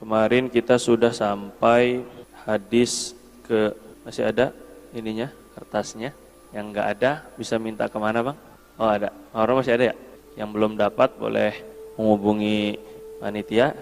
Kemarin kita sudah sampai hadis ke, masih ada ininya, kertasnya. Yang enggak ada bisa minta kemana bang? Oh ada, orang masih ada ya? Yang belum dapat boleh menghubungi panitia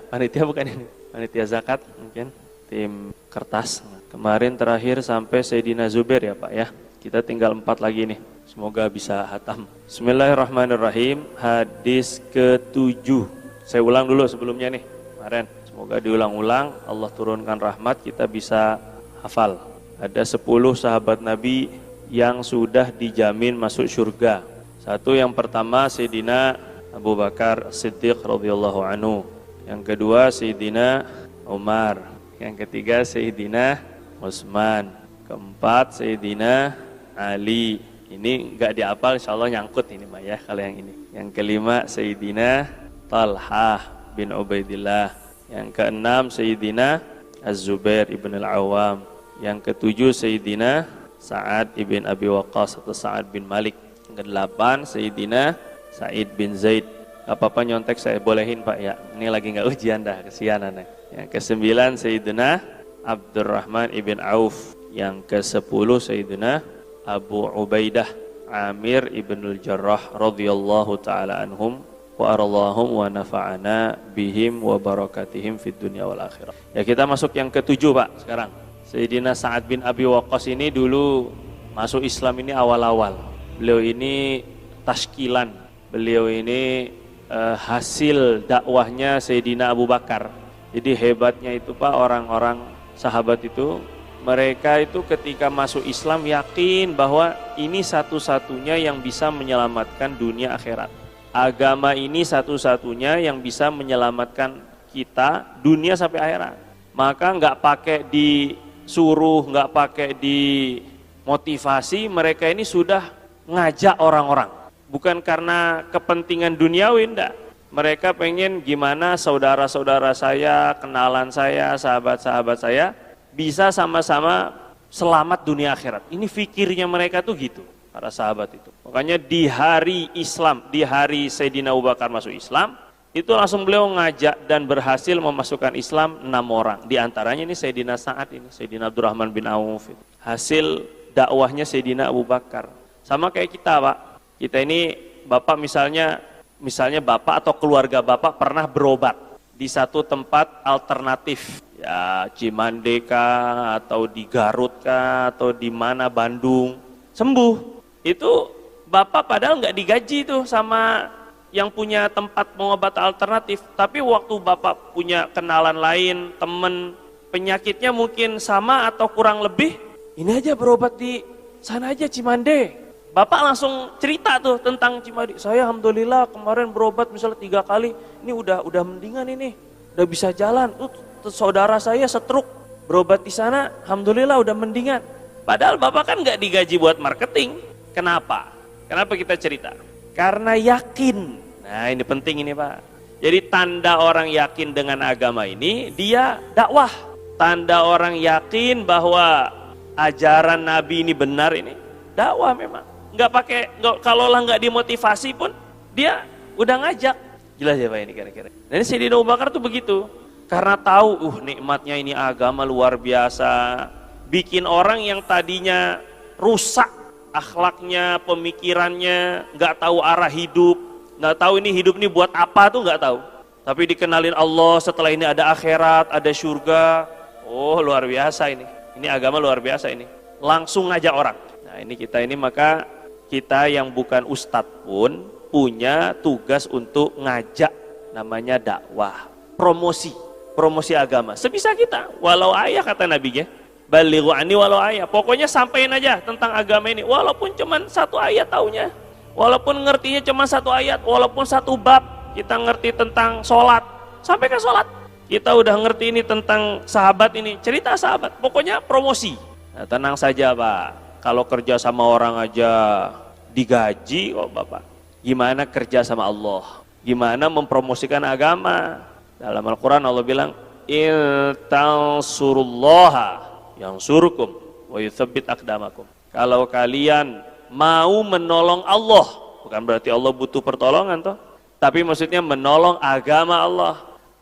bukan ini, panitia zakat mungkin, tim kertas. Kemarin terakhir sampai Sayyidina Zubair ya Pak ya. Kita tinggal 4 lagi nih. Semoga bisa hatam. Bismillahirrahmanirrahim. Hadis ke-7. Saya ulang dulu sebelumnya nih. Kemarin. Semoga diulang-ulang. Allah turunkan rahmat kita bisa hafal. Ada 10 sahabat Nabi yang sudah dijamin masuk surga. Satu yang pertama Sayyidina Abu Bakar Siddiq radhiyallahu anhu. Yang kedua Sayyidina Umar. Yang ketiga Sayyidina Utsman. Keempat Sayyidina Ali. Ini enggak dihafal, insyaallah nyangkut ini Mbak ya kalau yang ini. Yang kelima Sayyidina Talhah bin Ubaidillah. Yang keenam Sayyidina Az-Zubair ibn al-Awwam. Yang ketujuh Sayyidina Sa'ad ibn Abi Waqqas atau Sa'ad bin Malik. Yang kedelapan Sayyidina Sa'id bin Zaid. Apa-apa nyontek saya bolehin Pak ya. Ini lagi enggak ujian dah, kesianan ya. Yang kesembilan Sayyidina Abdurrahman ibn Auf. Yang ke-10 Sayyidina Abu Ubaidah Amir ibn al-Jarrah radhiyallahu ta'ala anhum wa arallahum wa nafa'ana bihim wa barakatihim fid dunya wal akhirah. Ya kita masuk yang ke-7 Pak sekarang. Sayyidina Sa'ad bin Abi Waqqas ini dulu masuk Islam ini awal-awal. Beliau ini tashkilan. Beliau ini hasil dakwahnya Sayyidina Abu Bakar. Jadi hebatnya itu Pak orang-orang sahabat itu, mereka itu ketika masuk Islam yakin bahwa ini satu-satunya yang bisa menyelamatkan dunia akhirat. Agama ini satu-satunya yang bisa menyelamatkan kita dunia sampai akhirat. Maka nggak pakai disuruh, nggak pakai dimotivasi, mereka ini sudah ngajak orang-orang. Bukan karena kepentingan duniawi, enggak. Mereka pengen gimana saudara-saudara saya, kenalan saya, sahabat-sahabat saya bisa sama-sama selamat dunia akhirat. Ini fikirnya mereka tuh gitu, para sahabat itu. Makanya di hari Islam, di hari Sayyidina Abu Bakar masuk Islam, itu langsung beliau ngajak dan berhasil memasukkan Islam 6 orang. Di antaranya ini Sayyidina Sa'ad ini, Sayyidina Abdurrahman bin Auf. Hasil dakwahnya Sayyidina Abu Bakar. Sama kayak kita Pak. Kita ini Bapak misalnya Bapak atau keluarga Bapak pernah berobat di satu tempat alternatif. Ya Cimande kah, atau di Garut kah, atau di mana Bandung, sembuh. Itu Bapak padahal nggak digaji tuh sama yang punya tempat pengobatan alternatif. Tapi waktu Bapak punya kenalan lain, temen, penyakitnya mungkin sama atau kurang lebih, ini aja berobat di sana aja Cimande. Bapak langsung cerita tuh tentang Cimande. Saya alhamdulillah kemarin berobat misalnya 3 kali, ini udah mendingan ini, udah bisa jalan. Saudara saya stroke, berobat di sana, alhamdulillah udah mendingan. Padahal Bapak kan nggak digaji buat marketing. Kenapa? Kenapa kita cerita? Karena yakin. Nah ini penting ini Pak. Jadi tanda orang yakin dengan agama ini, dia dakwah. Tanda orang yakin bahwa ajaran Nabi ini benar ini, dakwah memang. Kalau lah nggak dimotivasi pun, dia udah ngajak. Jelas ya Pak ini kira-kira. Nah ini Sayyidina Abu Bakar tuh begitu. Karena tahu nikmatnya ini agama luar biasa, bikin orang yang tadinya rusak akhlaknya, pemikirannya, nggak tahu arah hidup, nggak tahu ini hidup ini buat apa tuh nggak tahu. Tapi dikenalin Allah, setelah ini ada akhirat, ada surga. Oh luar biasa ini agama luar biasa ini. Langsung ngajak orang. Nah ini kita ini, maka kita yang bukan ustadz pun punya tugas untuk ngajak, namanya dakwah, promosi agama sebisa kita, walau ayah kata Nabi ya, balighu anni walau ayah. Pokoknya sampein aja tentang agama ini, walaupun cuma 1 ayat taunya, walaupun ngertinya cuma 1 ayat, walaupun 1 bab. Kita ngerti tentang sholat, sampaikan sholat. Kita udah ngerti ini tentang sahabat ini, cerita sahabat. Pokoknya promosi. Nah, tenang saja Pak, kalau kerja sama orang aja digaji kok Bapak, gimana kerja sama Allah, gimana mempromosikan agama? Dalam Al-Quran Allah bilang, il tansurullaha yansurkum wa yuthabbit aqdamakum. Kalau kalian mau menolong Allah, bukan berarti Allah butuh pertolongan toh, tapi maksudnya menolong agama Allah.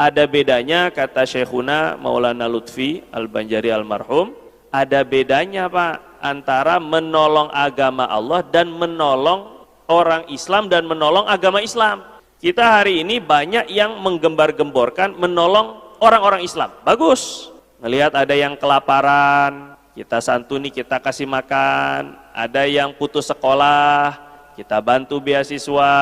Ada bedanya, kata Syekhuna Maulana Lutfi Al-Banjari almarhum, ada bedanya Pak antara menolong agama Allah dan menolong orang Islam dan menolong agama Islam. Kita hari ini banyak yang menggembar-gemborkan menolong orang-orang Islam. Bagus. Ngelihat ada yang kelaparan, kita santuni, kita kasih makan. Ada yang putus sekolah, kita bantu beasiswa.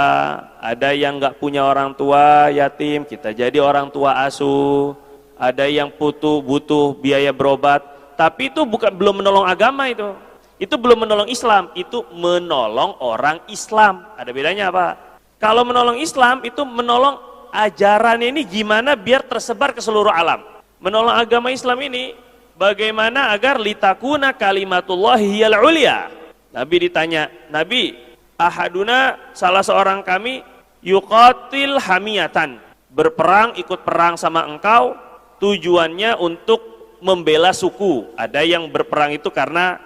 Ada yang nggak punya orang tua, yatim, kita jadi orang tua asuh. Ada yang butuh biaya berobat. Tapi itu belum menolong agama itu. Itu belum menolong Islam, itu menolong orang Islam. Ada bedanya apa? Kalau menolong Islam itu menolong ajaran ini gimana biar tersebar ke seluruh alam. Menolong agama Islam ini bagaimana agar litakuna kalimatullahi hiyal ulia. Nabi ditanya, Nabi, ahaduna, salah seorang kami, yuqatil hamiyatan, berperang, ikut perang sama engkau, tujuannya untuk membela suku. Ada yang berperang itu karena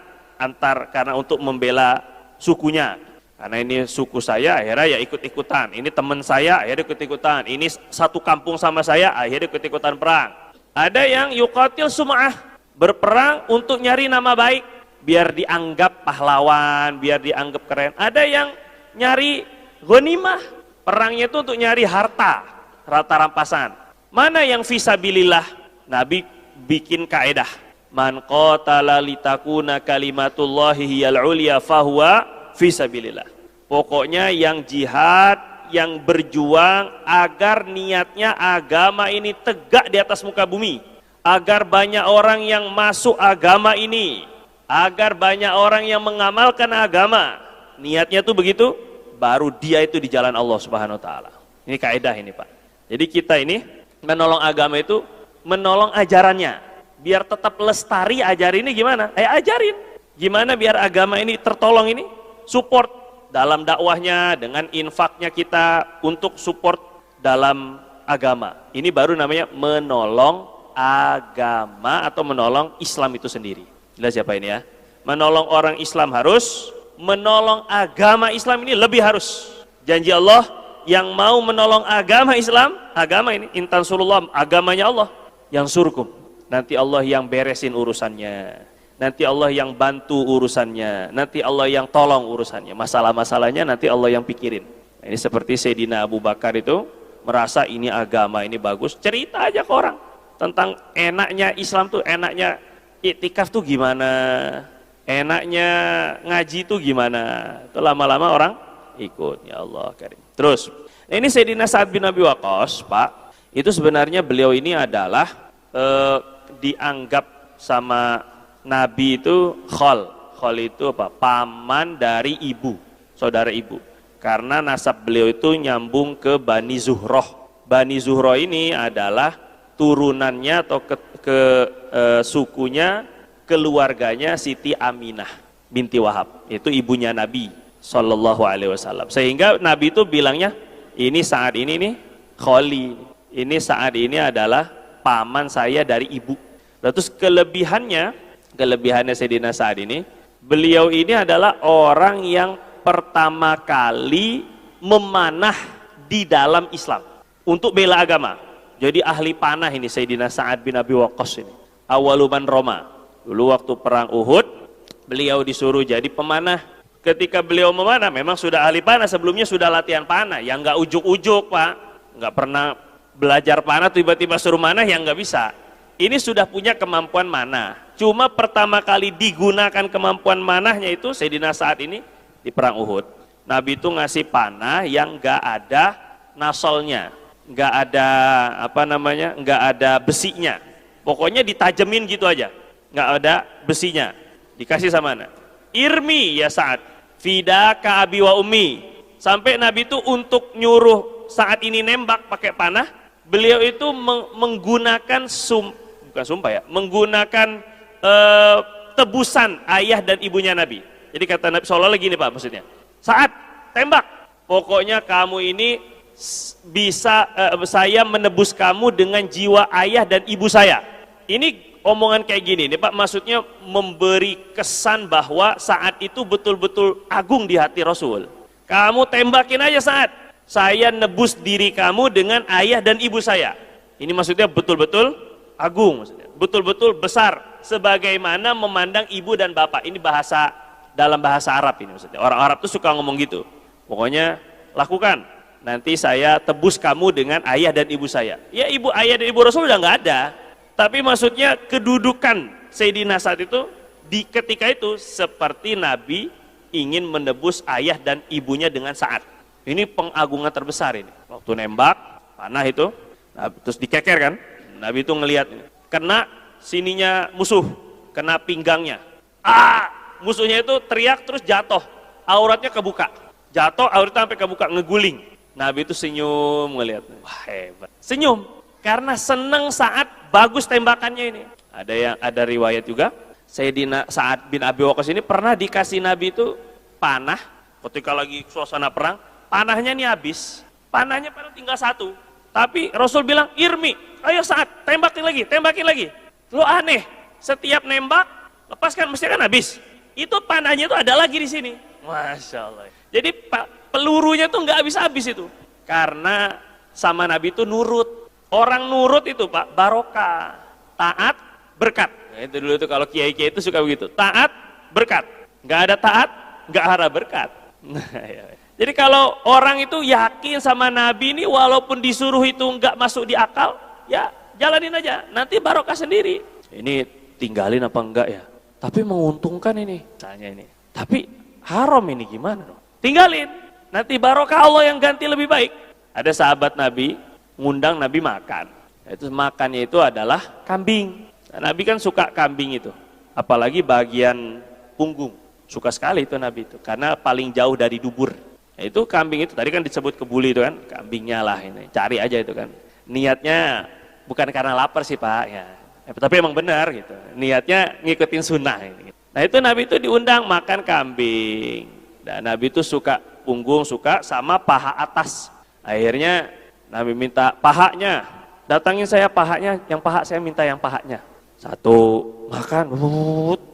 untuk membela sukunya. Karena ini suku saya, akhirnya ya ikut-ikutan. Ini teman saya, akhirnya ikut-ikutan. Ini satu kampung sama saya, akhirnya ikut-ikutan perang. Ada yang yuqatil sum'ah, berperang untuk nyari nama baik, biar dianggap pahlawan, biar dianggap keren. Ada yang nyari ghanimah, perangnya itu untuk nyari harta rampasan. Mana yang fisabilillah? Nabi bikin kaedah. Man qatala litakuna kalimatullahi hiyal ulya fahuwa fisabilillah. Pokoknya yang jihad, yang berjuang agar niatnya agama ini tegak di atas muka bumi, agar banyak orang yang masuk agama ini, agar banyak orang yang mengamalkan agama. Niatnya tuh begitu, baru dia itu di jalan Allah Subhanahu wa taala. Ini kaidah ini, Pak. Jadi kita ini menolong agama itu menolong ajarannya. Biar tetap lestari ajarin ini gimana? Ajarin. Gimana biar agama ini tertolong ini? Support dalam dakwahnya, dengan infaknya kita untuk support dalam agama. Ini baru namanya menolong agama atau menolong Islam itu sendiri. Jelas siapa ini ya? Menolong orang Islam harus, menolong agama Islam ini lebih harus. Janji Allah, yang mau menolong agama Islam, agama ini, intansurullah, agamanya Allah, yang surkum. Nanti Allah yang beresin urusannya. Nanti Allah yang bantu urusannya, nanti Allah yang tolong urusannya. Masalah-masalahnya nanti Allah yang pikirin. Ini seperti Sayyidina Abu Bakar itu merasa ini agama ini bagus, cerita aja ke orang tentang enaknya Islam tuh, enaknya iktikaf tuh gimana, enaknya ngaji tuh gimana. Itu lama-lama orang ikut. Ya Allah karim. Terus, ini Sayyidina Sa'ad bin Abi Waqqas, Pak, itu sebenarnya beliau ini adalah dianggap sama Nabi itu khol itu apa? Paman dari ibu, saudara ibu. Karena nasab beliau itu nyambung ke Bani Zuhroh. Bani Zuhroh ini adalah turunannya atau sukunya, keluarganya Siti Aminah binti Wahab. Itu ibunya Nabi Sallallahu Alaihi Wasallam. Sehingga Nabi itu bilangnya, ini saat ini nih kholi, ini saat ini adalah paman saya dari ibu. Terus kelebihannya Sayyidina Sa'ad ini, beliau ini adalah orang yang pertama kali memanah di dalam Islam untuk bela agama. Jadi ahli panah ini Sayyidina Sa'ad bin Abi Waqqas ini. Awaluman Roma. Dulu waktu perang Uhud, beliau disuruh jadi pemanah. Ketika beliau memanah, memang sudah ahli panah, sebelumnya sudah latihan panah, yang nggak ujuk-ujuk, Pak. Nggak pernah belajar panah tiba-tiba suruh manah, yang nggak bisa. Ini sudah punya kemampuan manah. Cuma pertama kali digunakan kemampuan manahnya itu Sayyidina Sa'ad ini di perang Uhud. Nabi itu ngasih panah yang nggak ada nasolnya, nggak ada nggak ada besinya. Pokoknya ditajemin gitu aja, nggak ada besinya. Dikasih sama anak. Irmi ya Sa'ad, fidaka abi wa ummi. Sampai Nabi itu untuk nyuruh Sa'ad ini nembak pakai panah, beliau itu menggunakan menggunakan tebusan ayah dan ibunya Nabi. Jadi kata Nabi seolah-olah gini, Pak, maksudnya, Sa'ad, tembak, pokoknya kamu ini bisa saya menebus kamu dengan jiwa ayah dan ibu saya. Ini omongan kayak gini nih, Pak, maksudnya memberi kesan bahwa Sa'ad itu betul-betul agung di hati Rasul. Kamu tembakin aja Sa'ad, saya nebus diri kamu dengan ayah dan ibu saya. Ini maksudnya betul-betul agung, maksudnya betul-betul besar, sebagaimana memandang ibu dan bapak. Ini bahasa dalam bahasa Arab ini maksudnya. Orang Arab tuh suka ngomong gitu. Pokoknya lakukan, nanti saya tebus kamu dengan ayah dan ibu saya. Ya ibu, ayah dan ibu Rasul udah nggak ada. Tapi maksudnya kedudukan Sayyidina Sa'ad itu di ketika itu seperti Nabi ingin menebus ayah dan ibunya dengan Sa'ad. Ini pengagungan terbesar ini. Waktu nembak panah itu, nah, terus dikeker kan, Nabi itu ngelihat kena sininya musuh, kena pinggangnya. Musuhnya itu teriak terus jatuh, auratnya kebuka, jatuh auratnya sampai kebuka, ngeguling. Nabi itu senyum ngelihat, wah hebat, senyum karena seneng Sa'ad bagus tembakannya ini. Ada riwayat juga, Sayyidina Sa'ad bin Abi Waqqas ini pernah dikasih Nabi itu panah ketika lagi suasana perang, panahnya nih habis, panahnya padahal tinggal satu, tapi Rasul bilang, irmi, ayo Sa'ad, tembakin lagi. Lo aneh, setiap nembak, lepaskan mesti kan habis. Itu panahnya itu ada lagi di sini. Masya Allah. Jadi pelurunya tuh nggak habis-habis itu. Karena sama Nabi itu nurut. Orang nurut itu Pak, barokah. Taat, berkat. Nah, itu dulu itu kalau kiai-kiai itu suka begitu. Taat, berkat. Nggak ada taat, nggak ada berkat. Nah, ya. Jadi kalau orang itu yakin sama Nabi ini, walaupun disuruh itu nggak masuk di akal, ya jalanin aja, nanti barokah sendiri. Ini tinggalin apa enggak ya? Tapi menguntungkan ini, tanya ini. Tapi haram ini gimana dong? Tinggalin, nanti barokah Allah yang ganti lebih baik. Ada sahabat Nabi, ngundang Nabi makan. Itu makannya itu adalah kambing. Nah, Nabi kan suka kambing itu, apalagi bagian punggung. Suka sekali itu Nabi itu, karena paling jauh dari dubur. Nah, itu kambing itu tadi kan disebut kebuli itu kan, kambingnya lah ini. Cari aja itu kan. Niatnya bukan karena lapar sih Pak ya. Tapi emang benar gitu. Niatnya ngikutin sunnah ini. Nah, itu Nabi itu diundang makan kambing. Dan Nabi itu suka punggung, suka sama paha atas. Akhirnya Nabi minta pahanya. Datangin saya pahanya, yang paha saya minta yang pahanya. Satu makan,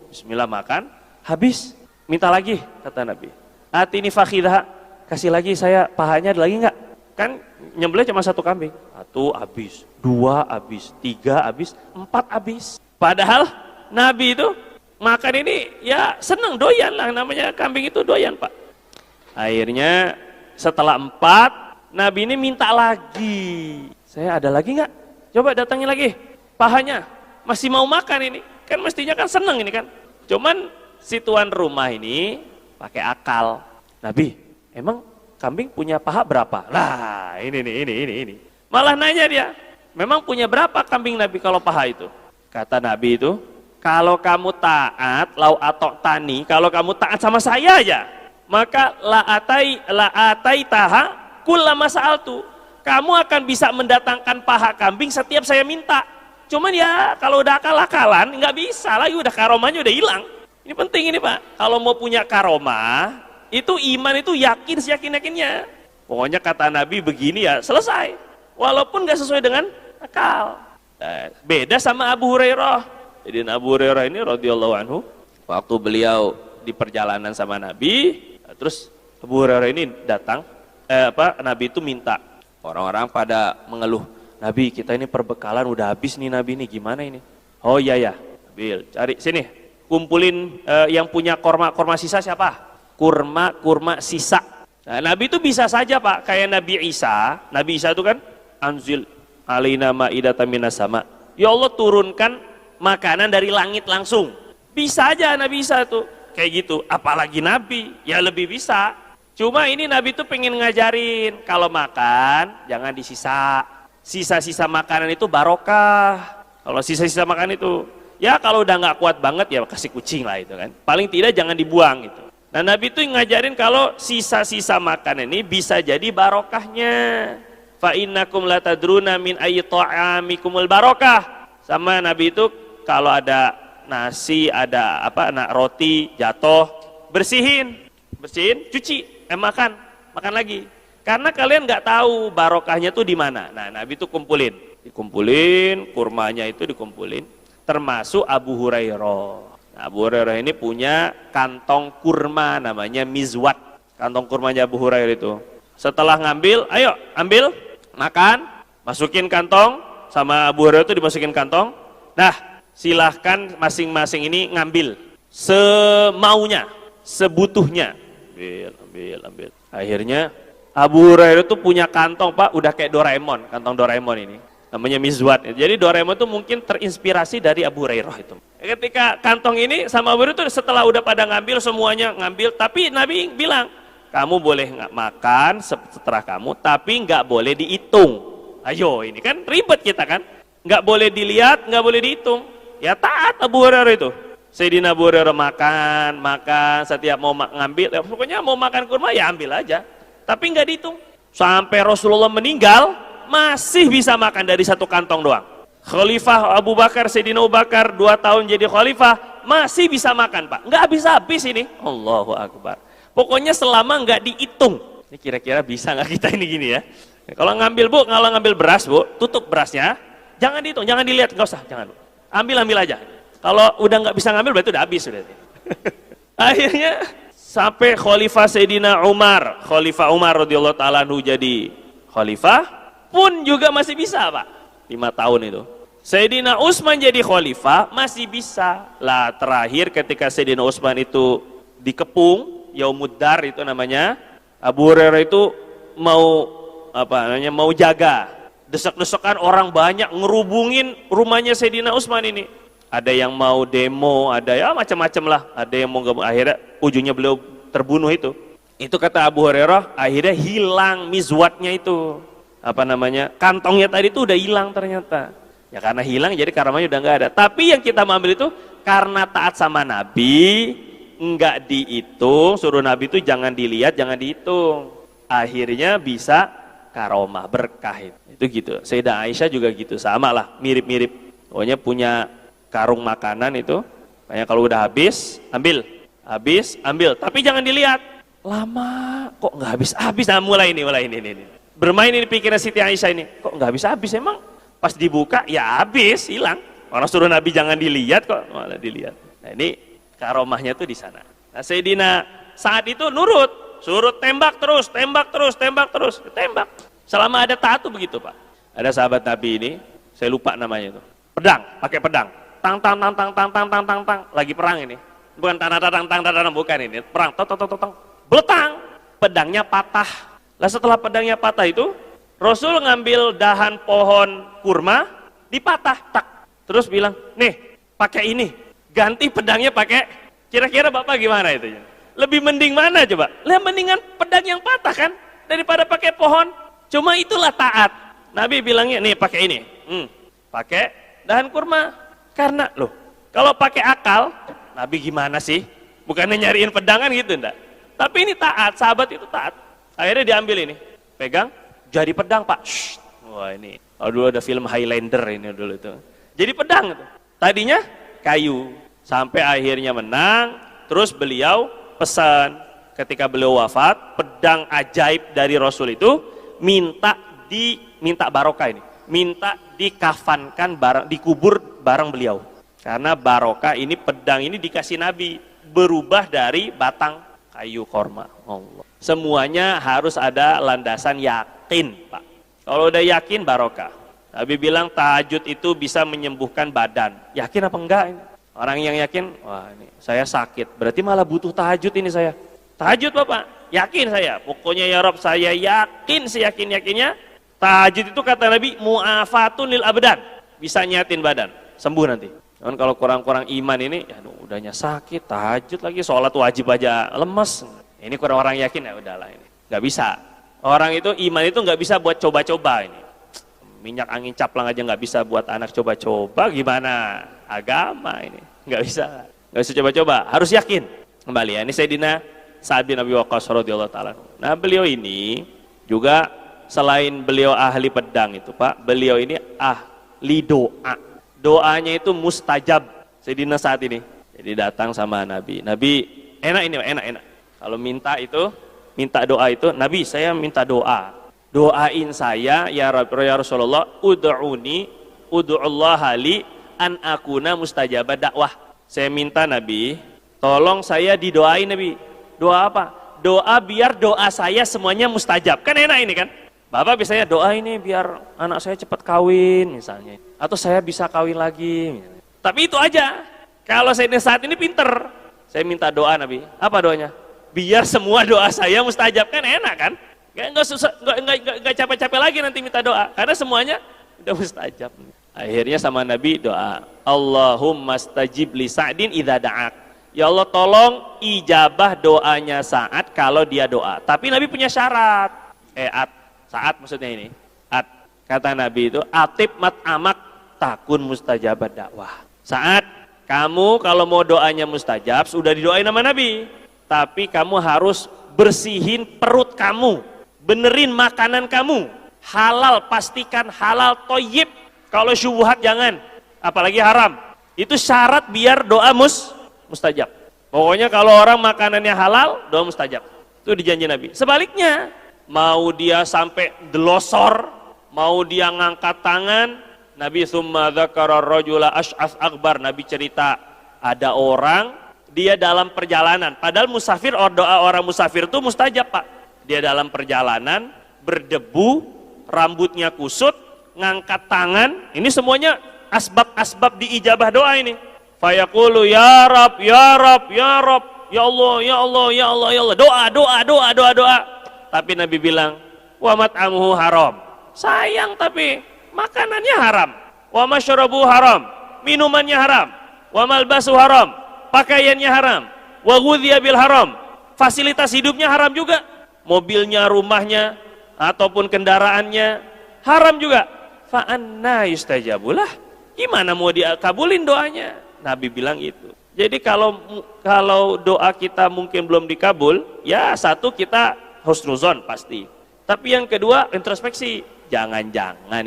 bismillah makan, habis. Minta lagi kata Nabi. Atini fakhidah, kasih lagi saya pahanya, ada lagi enggak? Kan nyembelih cuma satu kambing. Satu habis, dua habis, tiga habis, empat habis. Padahal Nabi itu makan ini ya seneng, doyan lah, namanya kambing itu doyan Pak. Akhirnya setelah empat, Nabi ini minta lagi. Saya ada lagi enggak? Coba datangin lagi. Pahanya masih mau makan ini. Kan mestinya kan seneng ini kan. Cuman si tuan rumah ini pakai akal. Nabi, emang kambing punya paha berapa? Lah, ini. Malah nanya dia, memang punya berapa kambing Nabi kalau paha itu? Kata Nabi itu, kalau kamu taat, lau atok tani, kalau kamu taat sama saya aja, maka la atai taha kullama sa'altu. Kamu akan bisa mendatangkan paha kambing setiap saya minta. Cuman ya kalau udah akal-akalan nggak bisa lagi, udah karomahnya udah hilang. Ini penting ini Pak. Kalau mau punya karomah, itu iman itu yakin seyakin-yakinnya. Pokoknya kata Nabi begini ya selesai. Walaupun nggak sesuai dengan akal. Nah, beda sama Abu Hurairah. Jadi Abu Hurairah ini radhiyallahu anhu, waktu beliau di perjalanan sama Nabi, terus Abu Hurairah ini datang, Nabi itu minta. Orang-orang pada mengeluh, Nabi kita ini perbekalan udah habis nih Nabi ini, gimana ini? Oh iya ya, Nabi cari sini, kumpulin yang punya kurma sisa siapa? Kurma sisa. Nah, Nabi itu bisa saja Pak, kayak Nabi Isa itu kan anzil alaina ma'idatan minas sama. Ya Allah turunkan makanan dari langit langsung. Bisa aja Nabi Isa itu kayak gitu, apalagi Nabi, ya lebih bisa. Cuma ini Nabi itu pengen ngajarin kalau makan jangan disisa. Sisa-sisa makanan itu barokah. Kalau sisa-sisa makanan itu, ya kalau udah nggak kuat banget ya kasih kucing lah itu kan. Paling tidak jangan dibuang gitu. Nah Nabi itu ngajarin kalau sisa-sisa makanan ini bisa jadi barokahnya. Fa innakum la tadruna min ayyi ta'amikumul barokah. Sama Nabi itu kalau ada nasi, ada roti jatuh, bersihin, cuci, makan lagi. Karena kalian nggak tahu barokahnya tuh di mana. Nah, Nabi itu dikumpulin, kurmanya itu dikumpulin, termasuk Abu Hurairah. Nah, Abu Hurairah ini punya kantong kurma namanya mizwat. Kantong kurmanya Abu Hurairah itu. Setelah ngambil, ayo ambil, makan, masukin kantong, sama Abu Hurairah itu dimasukin kantong. Nah, silahkan masing-masing ini ngambil semaunya, sebutuhnya. Ambil. Akhirnya Abu Hurairah itu punya kantong Pak, udah kayak Doraemon, kantong Doraemon ini. Namanya Mizwat. Jadi Doraemon itu mungkin terinspirasi dari Abu Hurairah itu. Ketika kantong ini sama Abu Hurairah itu setelah udah pada ngambil semuanya ngambil, tapi Nabi bilang, kamu boleh nggak makan setelah kamu, tapi nggak boleh dihitung. Ayo, ini kan ribet kita kan, nggak boleh dilihat, nggak boleh dihitung. Ya taat Abu Hurairah itu. Sayyidina Abu Hurairah makan, setiap mau ngambil, ya pokoknya mau makan kurma ya ambil aja, tapi nggak dihitung. Sampai Rasulullah meninggal, masih bisa makan dari satu kantong doang. Khalifah Abu Bakar, Sayyidina Abu Bakar 2 tahun jadi khalifah, masih bisa makan Pak, nggak habis-habis ini. Allahu Akbar. Pokoknya selama nggak dihitung. Ini kira-kira bisa nggak kita ini gini ya? Kalau ngambil Bu, kalau ngambil beras Bu, tutup berasnya, jangan dihitung, jangan dilihat, nggak usah, jangan Bu. Ambil aja. Kalau udah nggak bisa ngambil berarti udah habis sudah. Akhirnya sampai Khalifah Sayyidina Umar, Khalifah Umar radhiyallahu taala anhu jadi khalifah pun juga masih bisa Pak, 5 tahun itu. Sayyidina Utsman jadi khalifah masih bisa. Lah terakhir ketika Sayyidina Utsman itu dikepung, Yaumuddar itu namanya, Abu Hurairah itu mau jaga. Desek-desekan orang banyak ngerubungin rumahnya Sayyidina Utsman ini. Ada yang mau demo, ada ya macam-macam lah. Ada yang mau akhirnya ujungnya beliau terbunuh itu. Itu kata Abu Hurairah, akhirnya hilang mizwatnya itu. Kantongnya tadi itu udah hilang ternyata. Ya karena hilang jadi karamanya udah nggak ada. Tapi yang kita ambil itu karena taat sama Nabi, nggak dihitung, suruh Nabi itu jangan dilihat, jangan dihitung. Akhirnya bisa karomah, berkah itu gitu. Sayyidah Aisyah juga gitu, sama lah, mirip-mirip. Pokoknya punya karung makanan itu, kayak kalau udah habis, ambil. Tapi jangan dilihat. Lama, kok nggak habis-habis? Nah mulai ini. Bermain ini pikiran Siti Aisyah ini, kok nggak habis-habis emang? Pas dibuka ya habis, hilang. Orang suruh Nabi jangan dilihat kok malah dilihat. Nah ini karomahnya tuh di sana. Nah Sayyidina Sa'ad itu nurut, suruh tembak terus. Selama ada taat tuh begitu Pak. Ada sahabat Nabi ini, saya lupa namanya itu. Pakai pedang. Tang, lagi perang ini. Bukan tang, bukan ini. Perang, tang. Beletang, pedangnya patah. Lah setelah pedangnya patah itu, Rasul ngambil dahan pohon kurma, dipatah, tak. Terus bilang, nih, pakai ini. Ganti pedangnya pakai, kira-kira Bapak gimana itu? Lebih mending mana coba? Mendingan pedang yang patah kan, daripada pakai pohon. Cuma itulah taat. Nabi bilangnya, nih pakai ini. Pakai dahan kurma. Karena, kalau pakai akal, Nabi gimana sih? Bukannya nyariin pedangan gitu, enggak. Tapi ini taat, sahabat itu taat. Akhirnya diambil ini, pegang, jadi pedang Pak. Wah ini, dulu ada film Highlander ini dulu itu. Jadi pedang itu. Tadinya kayu, sampai akhirnya menang. Terus beliau pesan, ketika beliau wafat, pedang ajaib dari Rasul itu minta barokah ini, minta dikafankan barang, dikubur bareng beliau. Karena barokah ini pedang ini dikasih Nabi berubah dari batang kayu korma. Allah. Semuanya harus ada landasan yakin Pak. Kalau udah yakin barokah. Nabi bilang tahajud itu bisa menyembuhkan badan. Yakin apa enggak ini? Orang yang yakin, wah ini saya sakit, berarti malah butuh tahajud ini saya. Tahajud Bapak, yakin saya. Pokoknya ya Rob saya yakin, seyakin-yakinnya. Tahajud itu kata Nabi mu'afatun lil abdan. Bisa nyatin badan, sembuh nanti. Cuman kalau kurang-kurang iman ini, ya udahnya sakit, tahajud lagi, sholat wajib aja lemes. Ini kurang orang yakin, ya udahlah ini. Gak bisa. Orang itu iman itu gak bisa buat coba-coba ini. Minyak angin caplang aja gak bisa buat anak coba-coba, gimana? Agama ini, gak bisa. Gak bisa coba-coba, harus yakin. Kembali ya, ini Sayyidina Sa'ad bin Abi Waqqas radhiyallahu ta'ala. Nah beliau ini juga selain beliau ahli pedang itu Pak, beliau ini ahli doa. Doanya itu mustajab. Sayyidina Sa'ad ini. Jadi datang sama Nabi. Nabi enak ini, enak. Kalau minta doa itu, Nabi saya minta doa. Doain saya ya Rasulullah, ud'ullaha li an akuna mustajabah dakwah. Saya minta Nabi, tolong saya didoain Nabi. Doa apa? Doa biar doa saya semuanya mustajab. Kan enak ini kan? Bapak biasanya doa ini biar anak saya cepat kawin misalnya, atau saya bisa kawin lagi misalnya. Tapi itu aja. Kalau saya saat ini pinter, saya minta doa Nabi. Apa doanya? Biar semua doa saya mustajab, kan enak kan? Nggak capek-capek lagi nanti minta doa, karena semuanya udah mustajab. Akhirnya sama Nabi doa, Allahumma stajib li Sa'din idza da'ak. Ya Allah tolong ijabah doanya Sa'ad kalau dia doa. Tapi Nabi punya syarat. Saat maksudnya ini. Kata Nabi itu, atib mat'amak takun mustajabat dakwah. Saat kamu kalau mau doanya mustajab, sudah didoain sama Nabi. Tapi kamu harus bersihin perut kamu, benerin makanan kamu, halal, pastikan halal, toyib. Kalau syubhat jangan, apalagi haram. Itu syarat biar doa mustajab. Pokoknya kalau orang makanannya halal, doa mustajab. Itu dijanji Nabi. Sebaliknya, mau dia sampai delosor, mau dia ngangkat tangan, Nabi summa dzakara rajula asy'ats akbar. Nabi cerita ada orang dia dalam perjalanan, padahal musafir, doa orang musafir itu mustajab Pak. Dia dalam perjalanan berdebu, rambutnya kusut, ngangkat tangan, ini semuanya asbab-asbab diijabah doa ini. Fayaqulu ya Rab, ya Rab, ya Rab, ya Allah, ya Allah, ya Allah, ya Allah. Doa. Tapi Nabi bilang, wa mat'amuhu haram. Sayang tapi makanannya haram. Wa masyrabuhu haram, minumannya haram. Wa malbasuhu haram, pakaiannya haram. Wa ghudhiya bil haram, fasilitas hidupnya haram juga. Mobilnya, rumahnya, ataupun kendaraannya haram juga. Fa anna yustajabulah, gimana mau dikabulin doanya? Nabi bilang itu. Jadi kalau doa kita mungkin belum dikabul, ya satu kita husnuzon pasti. Tapi yang kedua introspeksi. Jangan-jangan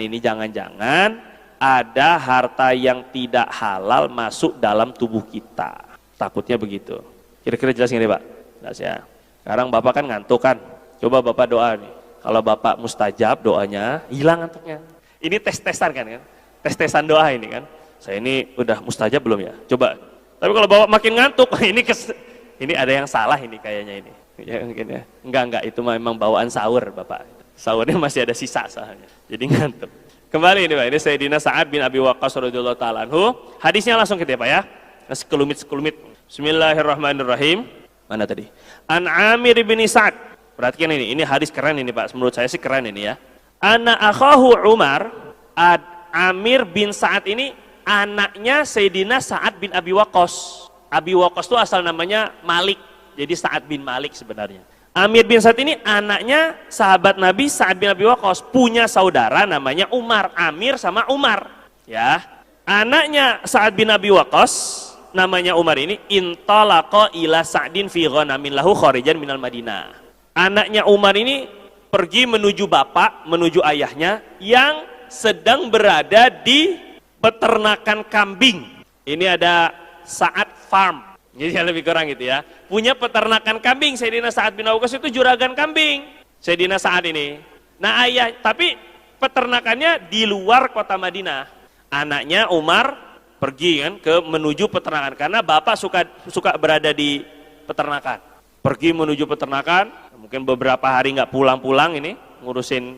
ada harta yang tidak halal masuk dalam tubuh kita. Takutnya begitu. Kira-kira jelas ini Pak? Jelas ya. Sekarang Bapak kan ngantuk kan. Coba Bapak doa nih. Kalau Bapak mustajab doanya, hilang ngantuknya. Ini tes-tesan kan? Tes-tesan doa ini kan. Saya ini udah mustajab belum ya? Coba. Tapi kalau Bapak makin ngantuk, ini ada yang salah ini kayaknya ini. Ya mungkin ya. Enggak, itu memang bawaan sahur Bapak. Sahurnya masih ada sisa soalnya. Jadi ngantuk. Kembali ini Pak, ini Sayyidina Sa'ad bin Abi Waqqas radhiyallahu ta'ala anhu. Hadisnya langsung kita Pak ya. Sekelumit. Bismillahirrahmanirrahim. Mana tadi? An Amir bin Sa'ad. Perhatikan ini hadis keren ini Pak. Menurut saya sih keren ini ya. Ana akhahu Umar. Amir bin Sa'ad ini anaknya Sayyidina Sa'ad bin Abi Waqqas. Abi Waqqas itu asal namanya Malik. Jadi Sa'ad bin Malik sebenarnya. Amir bin Sa'ad ini anaknya sahabat Nabi Sa'ad bin Abi Waqqas, punya saudara namanya Umar. Amir sama Umar. Ya. Anaknya Sa'ad bin Abi Waqqas namanya Umar ini intalaqa ila Sa'din fi ghanamin lahu kharijan minal Madinah. Anaknya Umar ini pergi menuju bapak, menuju ayahnya yang sedang berada di peternakan kambing. Ini ada Sa'ad Farm. Jadi lebih kurang gitu ya. Punya peternakan kambing. Sayyidina Sa'ad bin Abi Waqqas itu juragan kambing. Sayyidina Sa'ad ini. Nah tapi peternakannya di luar kota Madinah. Anaknya Umar pergi kan menuju peternakan karena bapak suka berada di peternakan. Pergi menuju peternakan, mungkin beberapa hari nggak pulang-pulang ini ngurusin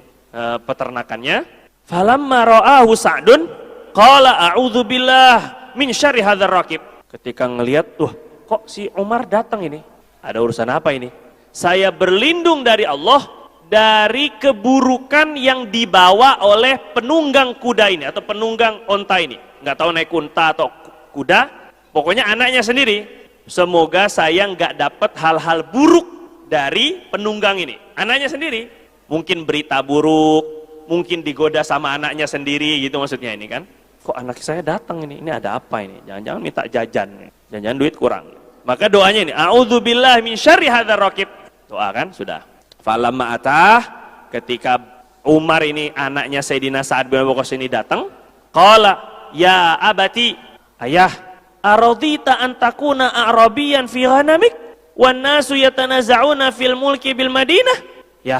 peternakannya. Falamma ra'ahu Sa'dun qala a'udzubillah min syarri hadzal raqib. Ketika ngelihat kok si Umar datang ini? Ada urusan apa ini? Saya berlindung dari Allah dari keburukan yang dibawa oleh penunggang kuda ini atau penunggang onta ini. Nggak tahu naik unta atau kuda, pokoknya anaknya sendiri. Semoga saya nggak dapat hal-hal buruk dari penunggang ini. Anaknya sendiri, mungkin berita buruk, mungkin digoda sama anaknya sendiri gitu maksudnya ini kan. Kok anak saya datang ini ada apa ini? Jangan-jangan minta jajan, jangan-jangan duit kurang. Maka doanya ini, a'udzubillahi min syarri hadzal raqib. Doa kan sudah. Falamma atah, ketika Umar ini anaknya Sayyidina Sa'ad bin Abi Waqqas ini datang, qala ya abati, ayah, aradita an takuna a'rabiyan fi ghanamik wan nasu yatanaza'una fil mulki bil Madinah? Ya,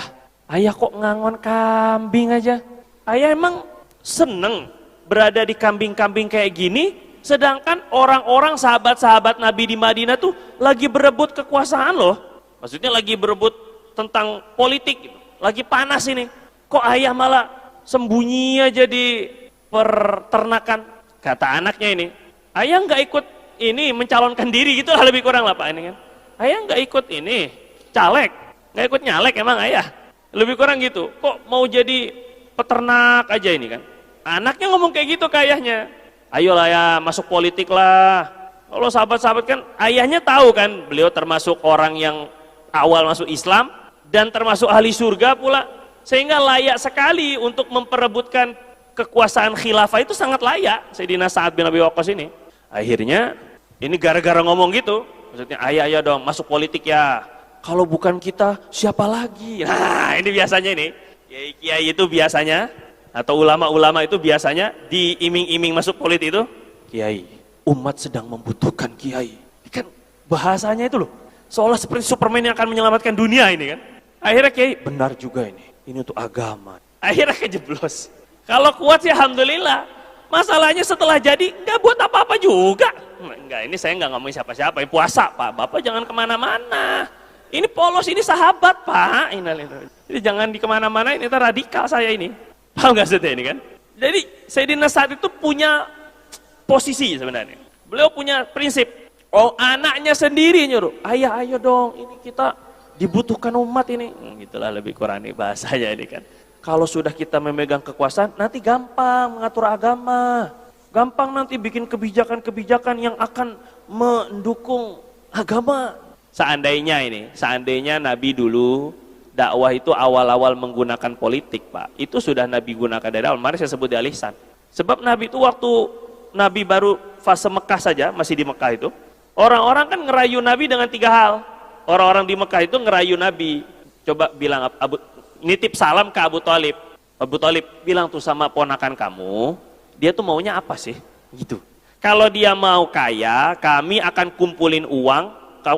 ayah kok ngangon kambing aja? Ayah emang seneng berada di kambing-kambing kayak gini, sedangkan orang-orang sahabat-sahabat Nabi di Madinah tuh lagi berebut kekuasaan loh. Maksudnya lagi berebut tentang politik gitu. Lagi panas ini. Kok ayah malah sembunyi aja di peternakan? Kata anaknya ini, ayah nggak ikut ini mencalonkan diri gitu lah, lebih kurang lah Pak ini kan. Ayah nggak ikut ini caleg, nggak ikut nyalek emang ayah, lebih kurang gitu. Kok mau jadi peternak aja ini kan? Anaknya ngomong kayak gitu ke ayahnya. Ayolah ya masuk politik lah. Kalau sahabat-sahabat kan ayahnya tahu kan beliau termasuk orang yang awal masuk Islam dan termasuk ahli surga pula, sehingga layak sekali untuk memperebutkan kekuasaan khilafah, itu sangat layak Sayyidina Sa'ad bin Abi Waqqas ini. Akhirnya ini gara-gara ngomong gitu, maksudnya ayah dong masuk politik ya, kalau bukan kita siapa lagi. Nah ini biasanya ini kiai-kiai itu biasanya, atau ulama-ulama itu biasanya diiming-iming masuk politik itu, kiai umat sedang membutuhkan kiai, kan bahasanya itu loh seolah seperti Superman yang akan menyelamatkan dunia ini kan. Akhirnya kiai benar juga ini untuk agama, akhirnya kejeblos. Kalau kuat sih alhamdulillah, masalahnya setelah jadi nggak buat apa-apa juga. Enggak, ini saya nggak ngomongin siapa-siapa, puasa Pak, Bapak jangan kemana-mana, ini polos, ini sahabat Pak, jadi jangan di kemana-mana, ini radikal saya ini, paham nggak maksudnya ini kan. Jadi Sayyidina Sa'ad itu punya posisi sebenarnya, beliau punya prinsip. Oh anaknya sendiri nyuruh, ayah ayo dong, ini kita dibutuhkan umat ini, gitulah lebih kurang nih bahasanya ini kan. Kalau sudah kita memegang kekuasaan, nanti gampang mengatur agama, gampang nanti bikin kebijakan-kebijakan yang akan mendukung agama. Seandainya Nabi dulu dakwah itu awal-awal menggunakan politik Pak, itu sudah Nabi gunakan dari awal. Mari saya sebut di alisan. Sebab Nabi itu waktu Nabi baru fase Mekah saja, masih di Mekah itu, orang-orang kan ngerayu Nabi dengan 3 hal. Orang-orang di Mekah itu ngerayu Nabi, coba bilang nitip salam ke Abu Thalib. Abu Thalib bilang tuh sama ponakan kamu, dia tuh maunya apa sih? Gitu. Kalau dia mau kaya, kami akan kumpulin uang,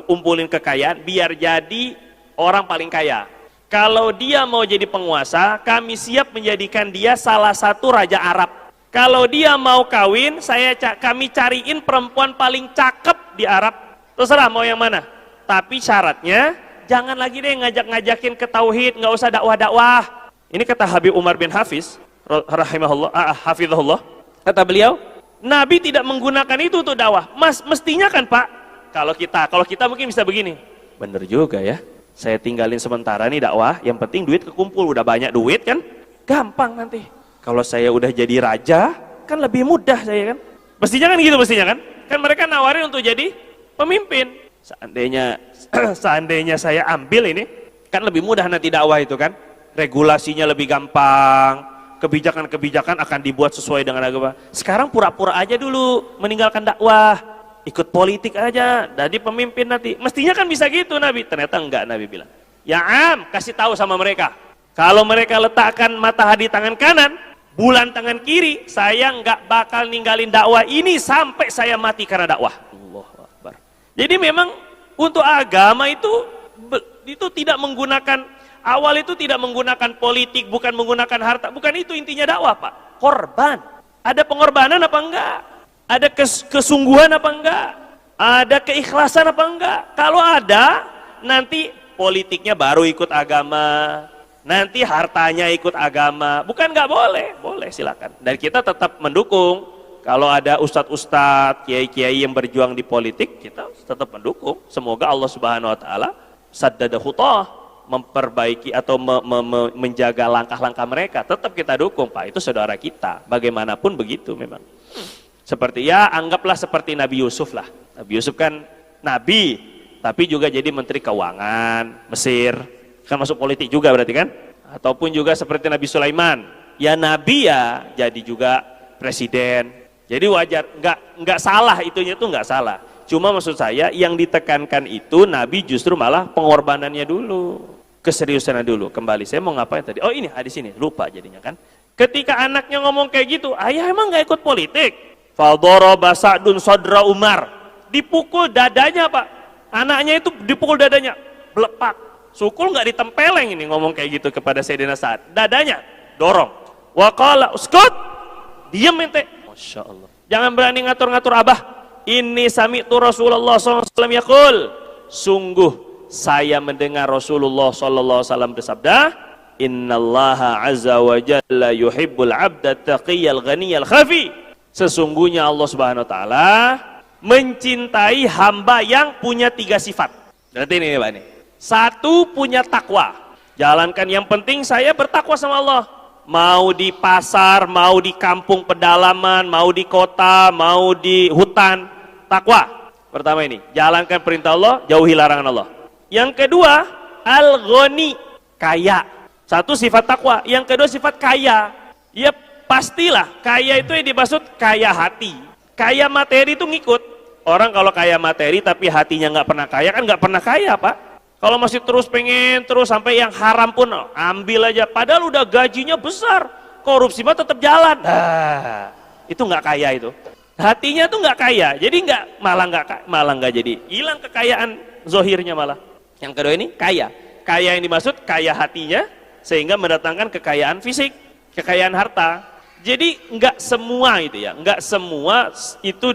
kumpulin kekayaan, biar jadi orang paling kaya. Kalau dia mau jadi penguasa, kami siap menjadikan dia salah satu raja Arab. Kalau dia mau kawin, kami cariin perempuan paling cakep di Arab. Terserah mau yang mana. Tapi syaratnya, jangan lagi deh ngajak-ngajakin ke tauhid, nggak usah dakwah-dakwah. Ini kata Habib Umar bin Hafiz, hafizahullah. Kata beliau, Nabi tidak menggunakan itu untuk dakwah. Mestinya kan Pak, kalau kita mungkin bisa begini. Bener juga ya, saya tinggalin sementara nih dakwah, yang penting duit kekumpul, udah banyak duit kan, gampang nanti. Kalau saya udah jadi raja, kan lebih mudah saya kan. Mestinya kan gitu, kan mereka nawarin untuk jadi pemimpin. Seandainya saya ambil ini, kan lebih mudah nanti dakwah itu kan. Regulasinya lebih gampang, kebijakan-kebijakan akan dibuat sesuai dengan agama. Sekarang pura-pura aja dulu meninggalkan dakwah, ikut politik aja, jadi pemimpin nanti. Mestinya kan bisa gitu Nabi, ternyata enggak. Nabi bilang, ya kasih tahu sama mereka, kalau mereka letakkan matahari di tangan kanan, bulan tangan kiri, saya enggak bakal ninggalin dakwah ini sampai saya mati karena dakwah. Allahu Akbar. Jadi memang untuk agama itu tidak menggunakan, awal itu tidak menggunakan politik, bukan menggunakan harta, bukan itu intinya dakwah Pak. Korban. Ada pengorbanan apa enggak? Ada kesungguhan apa enggak? Ada keikhlasan apa enggak? Kalau ada, nanti politiknya baru ikut agama, nanti hartanya ikut agama. Bukan enggak boleh, boleh silakan. Dan kita tetap mendukung. Kalau ada ustadz-ustadz, kiai-kiai yang berjuang di politik, kita tetap mendukung. Semoga Allah Subhanahu Wa Taala saddada khutah, memperbaiki atau menjaga langkah-langkah mereka. Tetap kita dukung Pak, itu saudara kita. Bagaimanapun begitu memang. Seperti ya, anggaplah seperti Nabi Yusuf lah. Nabi Yusuf kan Nabi, tapi juga jadi Menteri Keuangan Mesir. Kan masuk politik juga berarti kan? Ataupun juga seperti Nabi Sulaiman. Ya Nabi ya, jadi juga Presiden. Jadi wajar, nggak salah itunya tuh nggak salah. Cuma maksud saya yang ditekankan itu Nabi justru malah pengorbanannya dulu, keseriusannya dulu. Kembali saya mau ngapain tadi? Oh ini hadis ini, lupa jadinya kan. Ketika anaknya ngomong kayak gitu, ayah emang nggak ikut politik. Fadharaba Sa'dun sadra Umar, dipukul dadanya Pak. Anaknya itu dipukul dadanya, belepak. Sukul nggak ditempeleng ini ngomong kayak gitu kepada Sayyidina Sa'ad. Dadanya dorong. Wa qala uskut, diam ente. Masya Allah. Jangan berani ngatur-ngatur abah. Ini sami'tu Rasulullah SAW yaqul, sungguh saya mendengar Rasulullah SAW bersabda, Innallaha azza wa jalla yuhibbul 'abda taqiyal ghaniyal khafi. Sesungguhnya Allah Subhanahu wa taala mencintai hamba yang punya 3 sifat. Berarti ini Pak nih. 1, punya takwa. Jalankan yang penting saya bertakwa sama Allah. Mau di pasar, mau di kampung pedalaman, mau di kota, mau di hutan, takwa. Pertama ini, jalankan perintah Allah, jauhi larangan Allah. Yang kedua, al-ghani, kaya. 1 sifat takwa, yang kedua sifat kaya. Ya pastilah, kaya itu yang dimaksud kaya hati. Kaya materi itu ngikut. Orang kalau kaya materi tapi hatinya nggak pernah kaya, kan nggak pernah kaya Pak. Kalau masih terus pengen terus sampai yang haram pun ambil aja, padahal udah gajinya besar, korupsi mah tetap jalan. Nah, itu nggak kaya itu. Hatinya tuh nggak kaya, jadi malah nggak jadi hilang kekayaan zohirnya malah. Yang kedua ini kaya. Kaya yang dimaksud kaya hatinya sehingga mendatangkan kekayaan fisik, kekayaan harta. Jadi nggak semua itu ya, nggak semua itu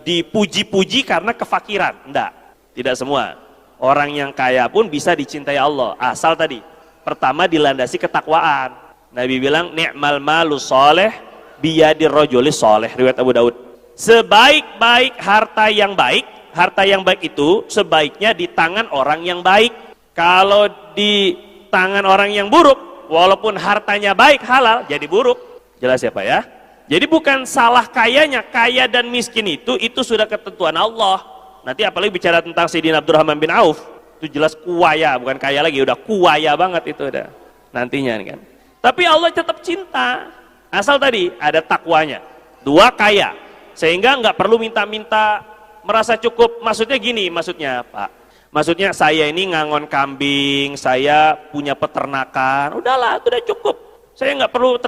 dipuji-puji karena kefakiran, enggak. Tidak semua. Orang yang kaya pun bisa dicintai Allah. Asal tadi, pertama dilandasi ketakwaan. Nabi bilang, ni'mal malu soleh biyadir rojulis soleh. Riwayat Abu Daud. Sebaik-baik harta yang baik itu sebaiknya di tangan orang yang baik. Kalau di tangan orang yang buruk, walaupun hartanya baik halal, jadi buruk. Jelas ya Pak ya? Jadi bukan salah kayanya, kaya dan miskin itu sudah ketentuan Allah. Nanti apalagi bicara tentang Sayyidina Abdurrahman bin Auf, itu jelas kuaya, bukan kaya lagi, udah kuaya banget itu udah nantinya kan. Tapi Allah tetap cinta, asal tadi ada takwanya. 2, kaya, sehingga nggak perlu minta-minta, merasa cukup. Maksudnya gini, maksudnya Pak, maksudnya saya ini ngangon kambing, saya punya peternakan, udahlah, itu udah cukup. Saya nggak perlu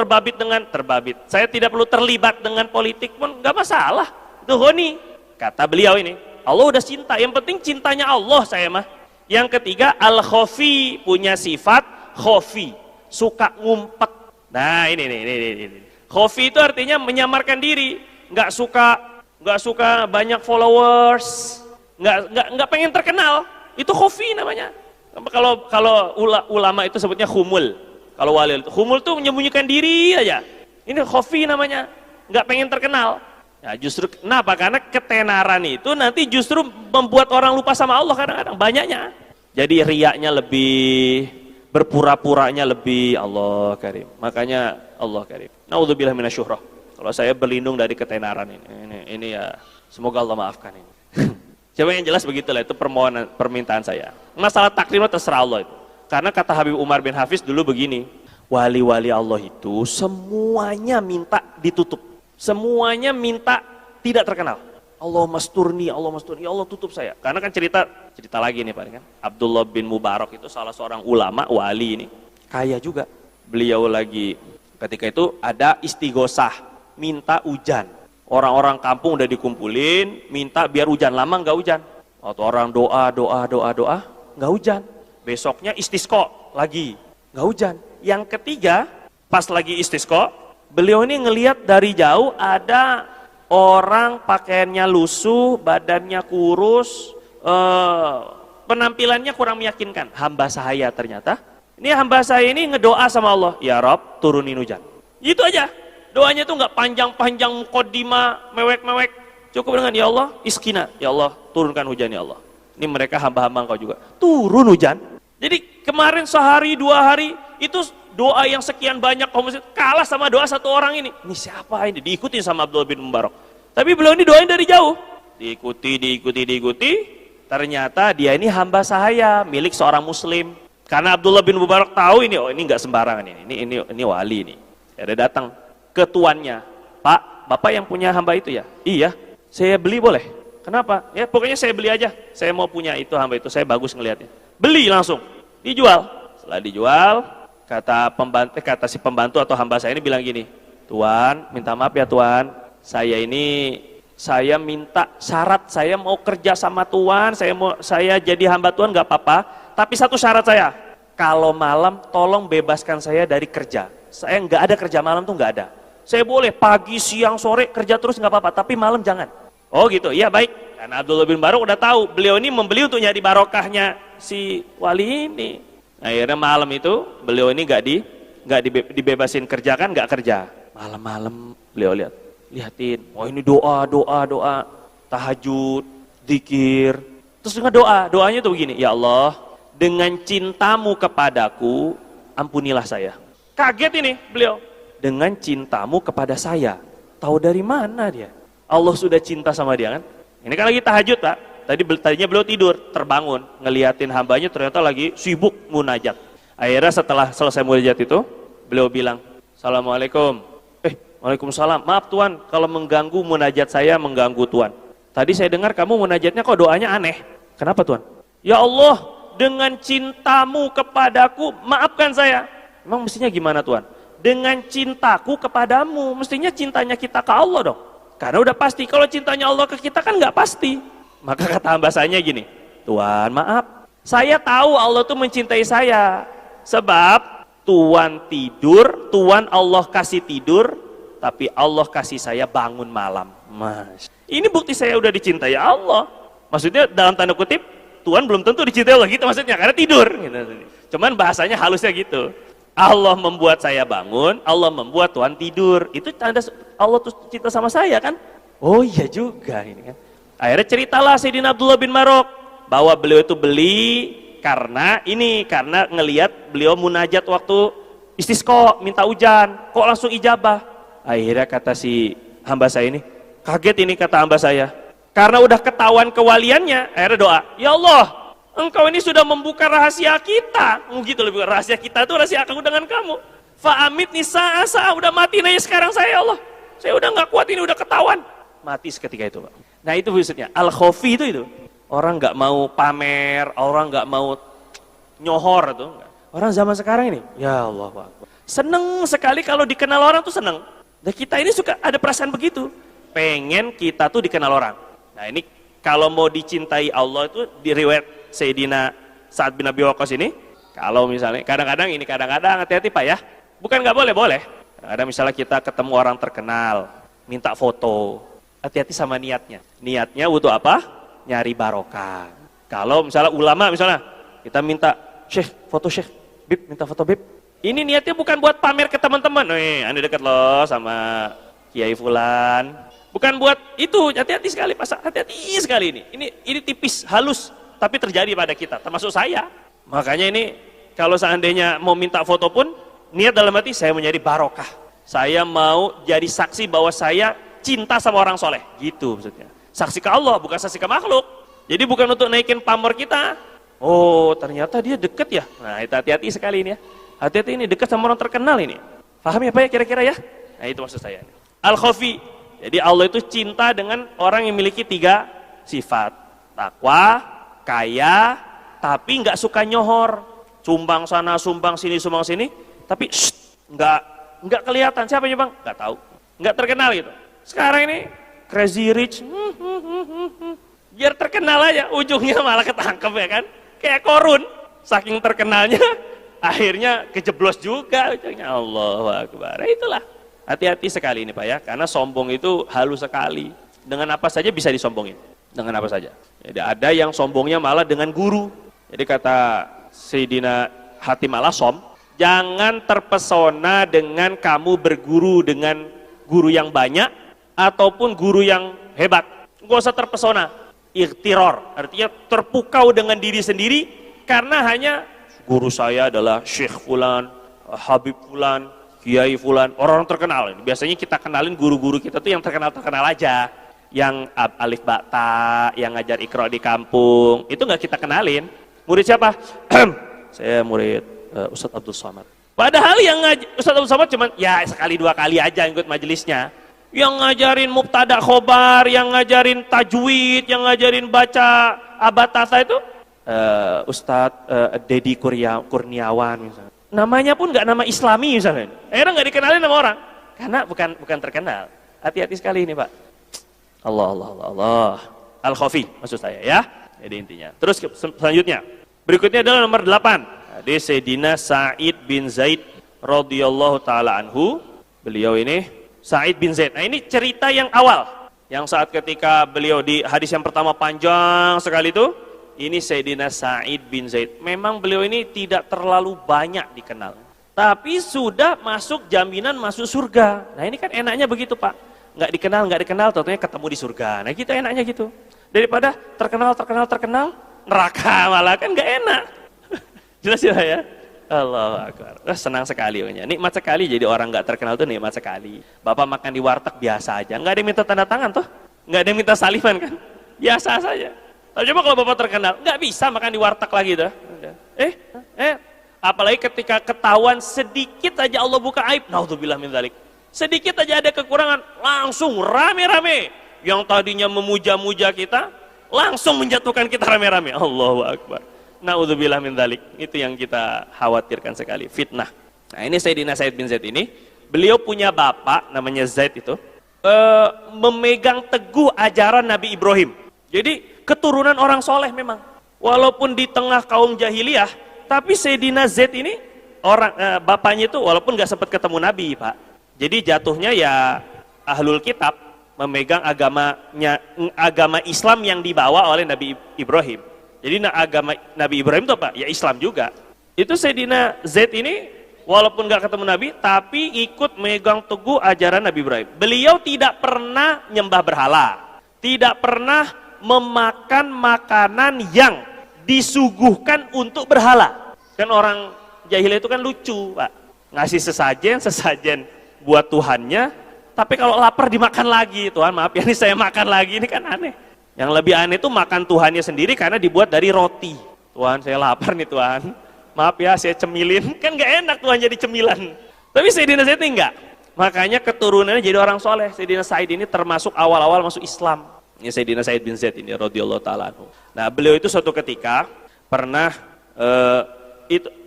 saya tidak perlu terlibat dengan politik pun nggak masalah. Itu ghani, kata beliau ini. Allah udah cinta, yang penting cintanya Allah saya mah. Yang ketiga, al-khafi, punya sifat khafi, suka ngumpet. Nah ini. Khafi itu artinya menyamarkan diri, nggak suka banyak followers, nggak pengen terkenal. Itu khafi namanya. Kalau ulama itu sebutnya khumul. Kalau wali itu khumul tuh menyembunyikan diri aja. Ini khafi namanya, nggak pengen terkenal. Ya justru kenapa? Karena ketenaran itu nanti justru membuat orang lupa sama Allah kadang-kadang, banyaknya. Jadi riyaknya lebih, berpura-puranya lebih, Allah karim. Makanya Allah karim. Naudzubillah minasyuhrah. Kalau saya berlindung dari ketenaran ini ya semoga Allah maafkan ini. Coba yang jelas begitulah, itu permintaan saya. Masalah takdir terserah Allah itu. Karena kata Habib Umar bin Hafiz dulu begini, wali-wali Allah itu semuanya minta ditutup. Semuanya minta tidak terkenal. Allah masturni, ya Allah tutup saya. Karena kan cerita lagi nih Pak kan. Abdullah bin Mubarak itu salah seorang ulama wali ini, kaya juga. Beliau lagi ketika itu ada istighosah, minta hujan. Orang-orang kampung udah dikumpulin, minta biar hujan, lama nggak hujan. Waktu orang doa, nggak hujan. Besoknya istisqa lagi, nggak hujan. Yang ketiga, pas lagi istisqa, beliau ini ngelihat dari jauh ada orang pakaiannya lusuh, badannya kurus, penampilannya kurang meyakinkan. Hamba saya ternyata. Ini hamba saya ini ngedoa sama Allah, ya Rob turunin hujan. Itu aja. Doanya tuh nggak panjang-panjang muqaddimah, mewek-mewek. Cukup dengan ya Allah, iskina, ya Allah turunkan hujan ya Allah. Ini mereka hamba-hamba Engkau juga. Turun hujan. Jadi kemarin sehari 2 hari itu doa yang sekian banyak kaum muslim kalah sama doa satu orang ini. Ini siapa ini? Diikuti sama Abdullah bin Mubarak. Tapi beliau ini doain dari jauh. Diikuti. Ternyata dia ini hamba saya, milik seorang muslim. Karena Abdullah bin Mubarak tahu ini, oh ini nggak sembarangan ini wali ini. Ada datang ke tuannya, Pak, Bapak yang punya hamba itu ya? Iya, saya beli boleh? Kenapa? Ya pokoknya saya beli aja. Saya mau punya itu hamba itu, saya bagus ngelihatnya. Beli langsung, dijual. Setelah dijual, kata si pembantu atau hamba saya ini bilang gini, Tuan, minta maaf ya Tuan, saya minta syarat, saya mau kerja sama Tuan, saya jadi hamba Tuan nggak apa-apa, tapi satu syarat saya, kalau malam tolong bebaskan saya dari kerja. Saya nggak ada kerja malam tuh nggak ada. Saya boleh pagi, siang, sore kerja terus nggak apa-apa, tapi malam jangan. Oh gitu, iya baik. Karena Abdullah bin Barak udah tahu, beliau ini membeli untuk nyari barokahnya si wali ini. Akhirnya malam itu beliau ini nggak dibebasin kerja kan, nggak kerja. Malam-malam beliau lihatin, oh ini doa, tahajud, zikir. Terus dengan doanya tuh begini, ya Allah, dengan cintamu kepadaku, ampunilah saya. Kaget ini beliau, dengan cintamu kepada saya. Tahu dari mana dia? Allah sudah cinta sama dia kan? Ini kan lagi tahajud Pak. Tadinya beliau tidur, terbangun, ngeliatin hambanya ternyata lagi sibuk munajat. Akhirnya setelah selesai munajat itu, beliau bilang, Assalamualaikum. Waalaikumsalam. Maaf Tuan, kalau mengganggu munajat saya, mengganggu Tuan. Tadi saya dengar kamu munajatnya kok doanya aneh. Kenapa Tuan? Ya Allah, dengan cintamu kepadaku, maafkan saya. Emang mestinya gimana Tuan? Dengan cintaku kepadamu, mestinya cintanya kita ke Allah dong. Karena udah pasti, kalau cintanya Allah ke kita kan nggak pasti. Maka kata hamba saya gini, Tuan maaf, saya tahu Allah tuh mencintai saya. Sebab Tuan tidur, Tuan Allah kasih tidur, tapi Allah kasih saya bangun malam. Mas, ini bukti saya udah dicintai Allah. Maksudnya dalam tanda kutip, Tuhan belum tentu dicintai Allah gitu maksudnya, karena tidur. Gitu. Cuman bahasanya halusnya gitu. Allah membuat saya bangun, Allah membuat Tuhan tidur. Itu tanda Allah tuh cinta sama saya kan? Oh iya juga ini kan. Akhirnya ceritalah Sayyidina Abdullah bin Marok bahwa beliau itu beli karena ngelihat beliau munajat waktu istisqa, minta hujan, kok langsung ijabah. Akhirnya kata si hamba saya ini, kaget ini kata hamba saya, karena udah ketahuan kewaliannya. Akhirnya doa, ya Allah, Engkau ini sudah membuka rahasia kita. Gitu lebih, rahasia kita itu rahasia aku dengan kamu. Fa'amit nisa asa, udah mati nih sekarang saya, ya Allah. Saya udah nggak kuat ini, udah ketahuan. Mati seketika itu Pak. Nah itu maksudnya, al-khofi itu. Orang nggak mau pamer, orang nggak mau nyohor tuh. Orang zaman sekarang ini, ya Allah Pak. Seneng sekali kalau dikenal orang tuh seneng. Dan kita ini suka ada perasaan begitu. Pengen kita tuh dikenal orang. Nah ini kalau mau dicintai Allah itu di riwayat Sayyidina Sa'ad bin Abi Waqqas ini, kalau misalnya kadang-kadang hati-hati Pak ya. Bukan nggak boleh. Kadang-kadang misalnya kita ketemu orang terkenal, minta foto. Hati-hati sama niatnya. Niatnya untuk apa? Nyari barokah. Kalau misalnya ulama misalnya, kita minta Syekh, foto Syekh, Bib, minta foto Bib. Ini niatnya bukan buat pamer ke teman-teman. Anda dekat loh sama Kiai Fulan. Bukan buat itu, hati-hati sekali Pak, hati-hati sekali ini. Ini tipis, halus, tapi terjadi pada kita, termasuk saya. Makanya ini kalau seandainya mau minta foto pun, niat dalam hati saya mau nyari barokah. Saya mau jadi saksi bahwa saya cinta sama orang soleh, gitu maksudnya. Saksi ke Allah, bukan saksi ke makhluk. Jadi bukan untuk naikin pamor kita. Oh ternyata dia deket ya. Nah itu hati-hati sekali ini ya. Hati-hati ini dekat sama orang terkenal ini. Paham ya Pak ya kira-kira ya? Nah itu maksud saya. Al-Khofi. Jadi Allah itu cinta dengan orang yang memiliki 3 sifat. Takwa, kaya, tapi nggak suka nyohor. Sumbang sana, sumbang sini, tapi nggak kelihatan. Siapa ya Bang? Nggak tahu. Nggak terkenal gitu. Sekarang ini crazy rich. Biar terkenal aja, ujungnya malah ketangkep ya kan? Kayak korun. Saking terkenalnya, akhirnya kejeblos juga ujungnya. Allahu Akbar. Itulah. Hati-hati sekali ini Pak ya, karena sombong itu halus sekali. Dengan apa saja bisa disombongin. Dengan apa saja. Jadi ada yang sombongnya malah dengan guru. Jadi kata Sayyidina Hatim al-Asom, jangan terpesona dengan kamu berguru dengan guru yang banyak ataupun guru yang hebat. Nggak usah terpesona. Ikhtiror, artinya terpukau dengan diri sendiri karena hanya guru saya adalah Syekh Fulan, Habib Fulan, Kiai Fulan, orang-orang terkenal. Biasanya kita kenalin guru-guru kita tuh yang terkenal-terkenal aja, yang alif bata, yang ngajar Iqra di kampung, itu nggak kita kenalin. Murid siapa? Saya murid Ustadz Abdul Somad. Padahal yang Ustadz Abdul Somad cuman ya sekali 2 kali aja ikut majelisnya. Yang ngajarin mubtada khobar, yang ngajarin tajwid, yang ngajarin baca abatasa itu Ustadz Dedi Kurniawan misalnya. Namanya pun nggak nama Islami misalnya. Akhirnya nggak dikenalin sama orang karena bukan terkenal. Hati-hati sekali ini Pak. Allah. Al-Khofi maksud saya ya. Jadi intinya. Terus selanjutnya. Berikutnya adalah nomor 8. Hadis Sayyidina Sa'id bin Zaid radhiyallahu taala anhu. Beliau ini Sa'id bin Zaid. Nah ini cerita yang awal. Yang saat ketika beliau di hadis yang pertama panjang sekali itu. ini Sayyidina Sa'id bin Zaid. Memang beliau ini tidak terlalu banyak dikenal, tapi sudah masuk jaminan masuk surga. Nah ini kan enaknya begitu Pak, nggak dikenal, tentunya ketemu di surga. Nah kita enaknya gitu, daripada terkenal, neraka malah kan nggak enak. Jelas ya? Allahu Akbar. Senang sekali pokoknya. Nikmat sekali jadi orang nggak terkenal tuh, nikmat sekali. Bapak makan di warteg biasa aja, nggak ada yang minta tanda tangan toh, nggak ada yang minta salivan kan, biasa saja. Tapi coba kalau bapak terkenal, nggak bisa makan di warteg lagi dah. Apalagi ketika ketahuan sedikit aja Allah buka aib, naudzubillah min dzalik. Sedikit aja ada kekurangan, langsung rame-rame. Yang tadinya memuja-muja kita, langsung menjatuhkan kita rame-rame. Allahu Akbar. Naudzubillah min dzalik. Itu yang kita khawatirkan sekali, fitnah. Nah ini Sayyidina Sa'id bin Zaid ini, beliau punya bapak namanya Zaid itu, memegang teguh ajaran Nabi Ibrahim. Jadi keturunan orang soleh memang. Walaupun di tengah kaum jahiliyah, tapi Sayyidina Zaid ini bapaknya itu walaupun gak sempat ketemu Nabi Pak. Jadi jatuhnya ya ahlul kitab, memegang agama Islam yang dibawa oleh Nabi Ibrahim. Jadi agama Nabi Ibrahim itu apa? Ya Islam juga. Itu Sayyidina Zaid ini walaupun gak ketemu Nabi, tapi ikut megang teguh ajaran Nabi Ibrahim. Beliau tidak pernah nyembah berhala, tidak pernah memakan makanan yang disuguhkan untuk berhala. Kan orang jahiliyah itu kan lucu Pak, ngasih sesajen buat Tuhannya, tapi kalau lapar dimakan lagi. Tuhan maaf ya, ini saya makan lagi, ini kan aneh. Yang lebih aneh itu makan Tuhannya sendiri karena dibuat dari roti. Tuhan saya lapar nih Tuhan, maaf ya saya cemilin, kan gak enak Tuhan jadi cemilan. Tapi Sayyidina Zaid ini enggak, makanya keturunannya jadi orang soleh. Sayyidina Sa'id ini termasuk awal-awal masuk Islam. Ini Sayyidina Sa'id bin Zaid ini radhiyallahu ta'ala anhu. Nah beliau itu suatu ketika pernah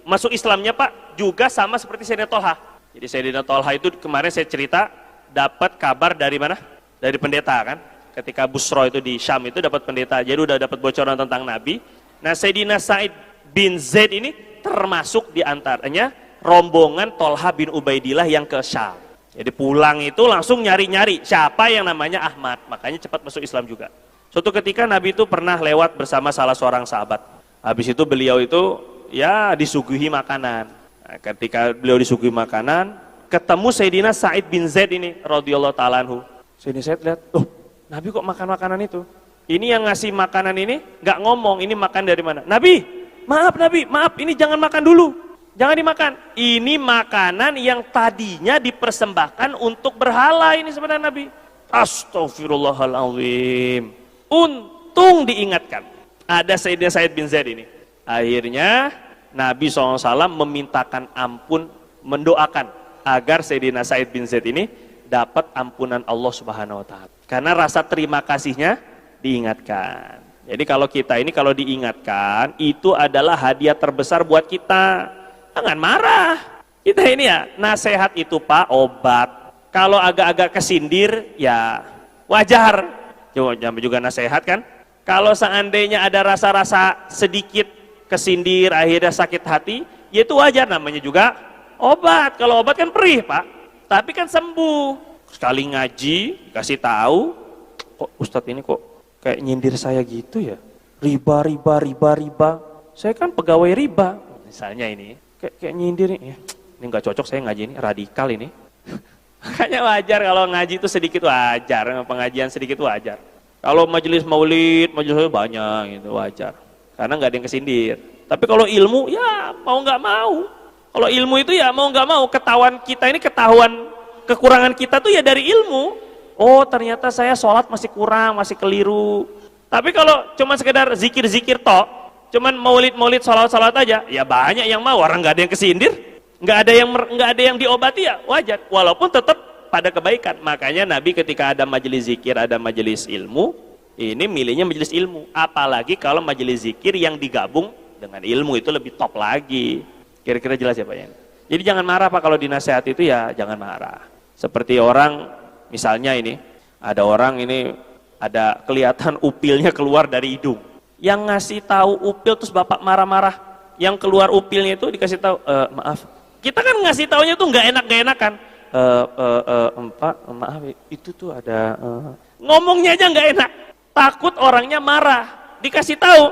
masuk Islamnya Pak juga sama seperti Sayyidina Tolha. Jadi Sayyidina Tolha itu kemarin saya cerita dapat kabar dari mana? Dari pendeta kan. Ketika Busra itu di Syam itu dapat pendeta, jadi udah dapat bocoran tentang Nabi. Nah Sayyidina Sa'id bin Zaid ini termasuk diantaranya rombongan Tolha bin Ubaidillah yang ke Syam. Jadi pulang itu langsung nyari-nyari siapa yang namanya Ahmad, makanya cepat masuk Islam juga. Suatu ketika Nabi itu pernah lewat bersama salah seorang sahabat. Habis itu beliau itu ya disuguhi makanan. Nah, ketika beliau disuguhi makanan, ketemu Sayyidina Sa'id bin Zaid ini radhiyallahu ta'ala anhu. Sayyidina Zaid lihat, Nabi kok makan makanan itu? Ini yang ngasih makanan ini nggak ngomong, ini makan dari mana? Nabi, maaf, ini jangan makan dulu. Jangan dimakan. Ini makanan yang tadinya dipersembahkan untuk berhala ini sebenarnya Nabi. Astaghfirullahaladzim. Untung diingatkan. Ada Sayyidina Sa'id bin Zaid ini. Akhirnya Nabi SAW memintakan ampun, mendoakan agar Sayyidina Sa'id bin Zaid ini dapat ampunan Allah Subhanahu Wa Taala. Karena rasa terima kasihnya diingatkan. Jadi kalau kita ini kalau diingatkan, itu adalah hadiah terbesar buat kita. Jangan marah. Kita ini ya, nasihat itu Pak, obat. Kalau agak-agak kesindir, ya wajar. Jangan juga nasihat kan. Kalau seandainya ada rasa-rasa sedikit kesindir, akhirnya sakit hati, ya itu wajar, namanya juga obat. Kalau obat kan perih Pak, tapi kan sembuh. Sekali ngaji, dikasih tahu, kok Ustadz ini kok kayak nyindir saya gitu ya. Riba. Saya kan pegawai riba. Misalnya ini. Kayak nyindir nih, ini nggak cocok saya ngaji ini, radikal ini. Makanya wajar kalau ngaji itu sedikit wajar, pengajian sedikit wajar. Kalau majelis maulid, majelis banyak gitu wajar, karena nggak ada yang kesindir. Tapi kalau ilmu ya mau nggak mau. Kalau ilmu itu ya mau nggak mau, ketahuan kita ini ketahuan kekurangan kita tuh ya dari ilmu. Oh ternyata saya sholat masih kurang, masih keliru. Tapi kalau cuma sekedar zikir-zikir tok, cuman maulid-maulid salat-salat aja, ya banyak yang mau, orang nggak ada yang kesindir, nggak ada yang diobati ya wajar, walaupun tetap pada kebaikan. Makanya Nabi ketika ada majelis zikir, ada majelis ilmu, ini milihnya majelis ilmu. Apalagi kalau majelis zikir yang digabung dengan ilmu itu lebih top lagi. Kira-kira jelas ya Pak ya? Jadi jangan marah Pak kalau dinasehat itu ya jangan marah. Seperti orang misalnya ini, ada orang ini ada kelihatan upilnya keluar dari hidung. Yang ngasih tahu upil terus bapak marah-marah, yang keluar upilnya itu dikasih tahu, maaf, kita kan ngasih taunya tuh nggak enakan, Pak, maaf itu tuh ada, ngomongnya aja nggak enak, takut orangnya marah, dikasih tahu,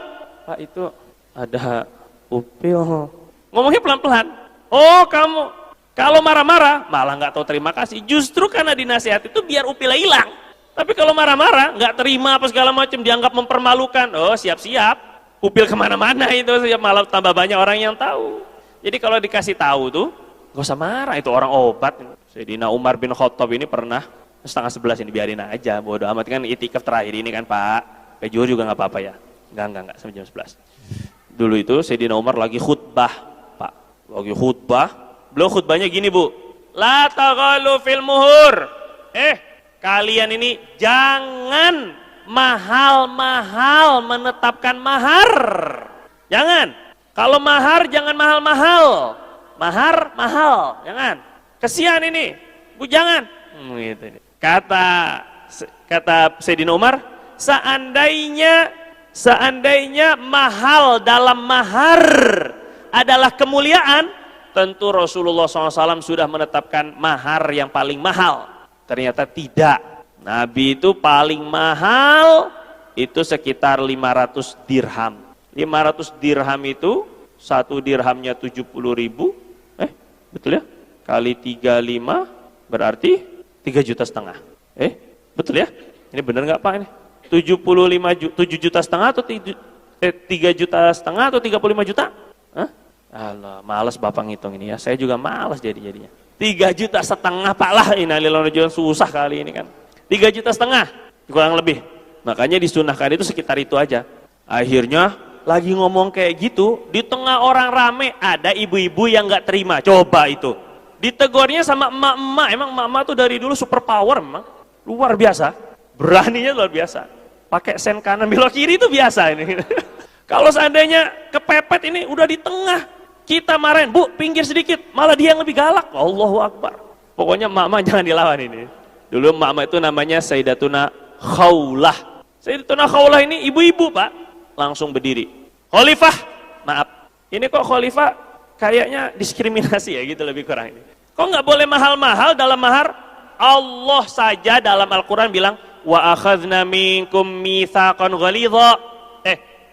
Pak itu ada upil. Ngomongnya pelan-pelan. Oh kamu, kalau marah-marah malah nggak tahu terima kasih. Justru karena dinasihat itu biar upilnya hilang. Tapi kalau marah-marah nggak terima apa segala macam, dianggap mempermalukan. Oh siap-siap, upil kemana-mana itu, malah tambah banyak orang yang tahu. Jadi kalau dikasih tahu tuh, gak usah marah, itu orang obat. Sayyidina Umar bin Khattab ini pernah 10:30 ini, biarin aja, bodo amat kan itikaf terakhir ini kan Pak. Pejur juga nggak apa-apa ya. Enggak sampai jam 11. Dulu itu Sayyidina Umar lagi khutbah, Pak. Lagi khutbah. Beliau khutbahnya gini, Bu. La taghalu fil muhur. Kalian ini jangan mahal-mahal menetapkan mahar. Jangan. Kalau mahar jangan mahal-mahal. Mahar mahal, jangan. Kesian ini. Bu jangan. Gitu. Kata Sayyidina Umar, seandainya mahal dalam mahar adalah kemuliaan, tentu Rasulullah SAW sudah menetapkan mahar yang paling mahal. Ternyata tidak. Nabi itu paling mahal itu sekitar 500 dirham. 500 dirham itu, satu dirhamnya 70.000. Betul ya? Kali 35 berarti 3,5 juta. Betul ya? Ini benar nggak Pak ini? 7,5 juta atau 3,5 juta atau 35 juta? Alah, malas Bapak ngitung ini ya. Saya juga malas jadinya. 3,5 juta Pak lah, innalillahi susah kali ini kan. 3,5 juta kurang lebih. Makanya disunahkan itu sekitar itu aja. Akhirnya lagi ngomong kayak gitu, di tengah orang rame ada ibu-ibu yang nggak terima. Coba itu. Ditegurnya sama emak-emak. Emang emak-emak tuh dari dulu super power memang. Luar biasa. Beraninya luar biasa. Pakai sen kanan belok kiri itu biasa ini. Kalau seandainya kepepet ini udah di tengah, kita marahin, Bu pinggir sedikit, malah dia yang lebih galak. Allahu Akbar. Pokoknya emak-emak jangan dilawan ini. Dulu emak-emak itu namanya Sayyidatuna Khawlah. Sayyidatuna Khawlah ini ibu-ibu Pak, langsung berdiri. Khalifah, maaf. Ini kok khalifah kayaknya diskriminasi ya gitu lebih kurang ini. Kok nggak boleh mahal-mahal dalam mahar? Allah saja dalam Al-Quran bilang, wa akhadna minkum mitsaqan ghalidha.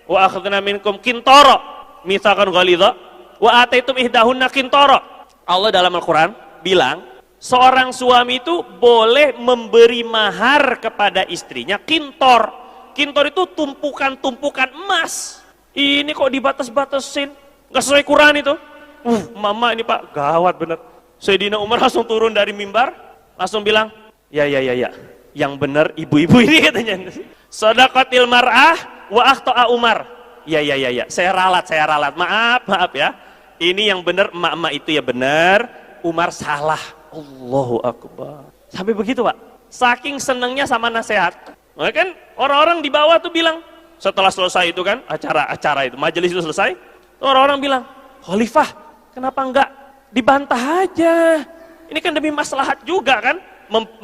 Wa akhadna minkum qintara mitsaqan ghalidha wa ataitum ihdahunna qintara. Allah dalam Al-Quran bilang, seorang suami itu boleh memberi mahar kepada istrinya qintor. Qintor itu tumpukan-tumpukan emas. Ini kok dibatas-batasin? Nggak sesuai Quran itu. Mama ini Pak, gawat bener. Sayyidina Umar langsung turun dari mimbar, langsung bilang, ya. Yang benar ibu-ibu ini katanya. Shadaqatil mar'ah wa akhta'a Umar. Ya. Saya ralat. Maaf ya. Ini yang benar emak-emak itu ya benar, Umar salah. Allahu Akbar. Sampai begitu Pak. Saking senengnya sama nasihat. Nah, kan orang-orang di bawah tuh bilang, setelah selesai itu kan acara itu, majelis itu selesai, orang-orang bilang, Khalifah, kenapa enggak dibantah aja? Ini kan demi maslahat juga kan,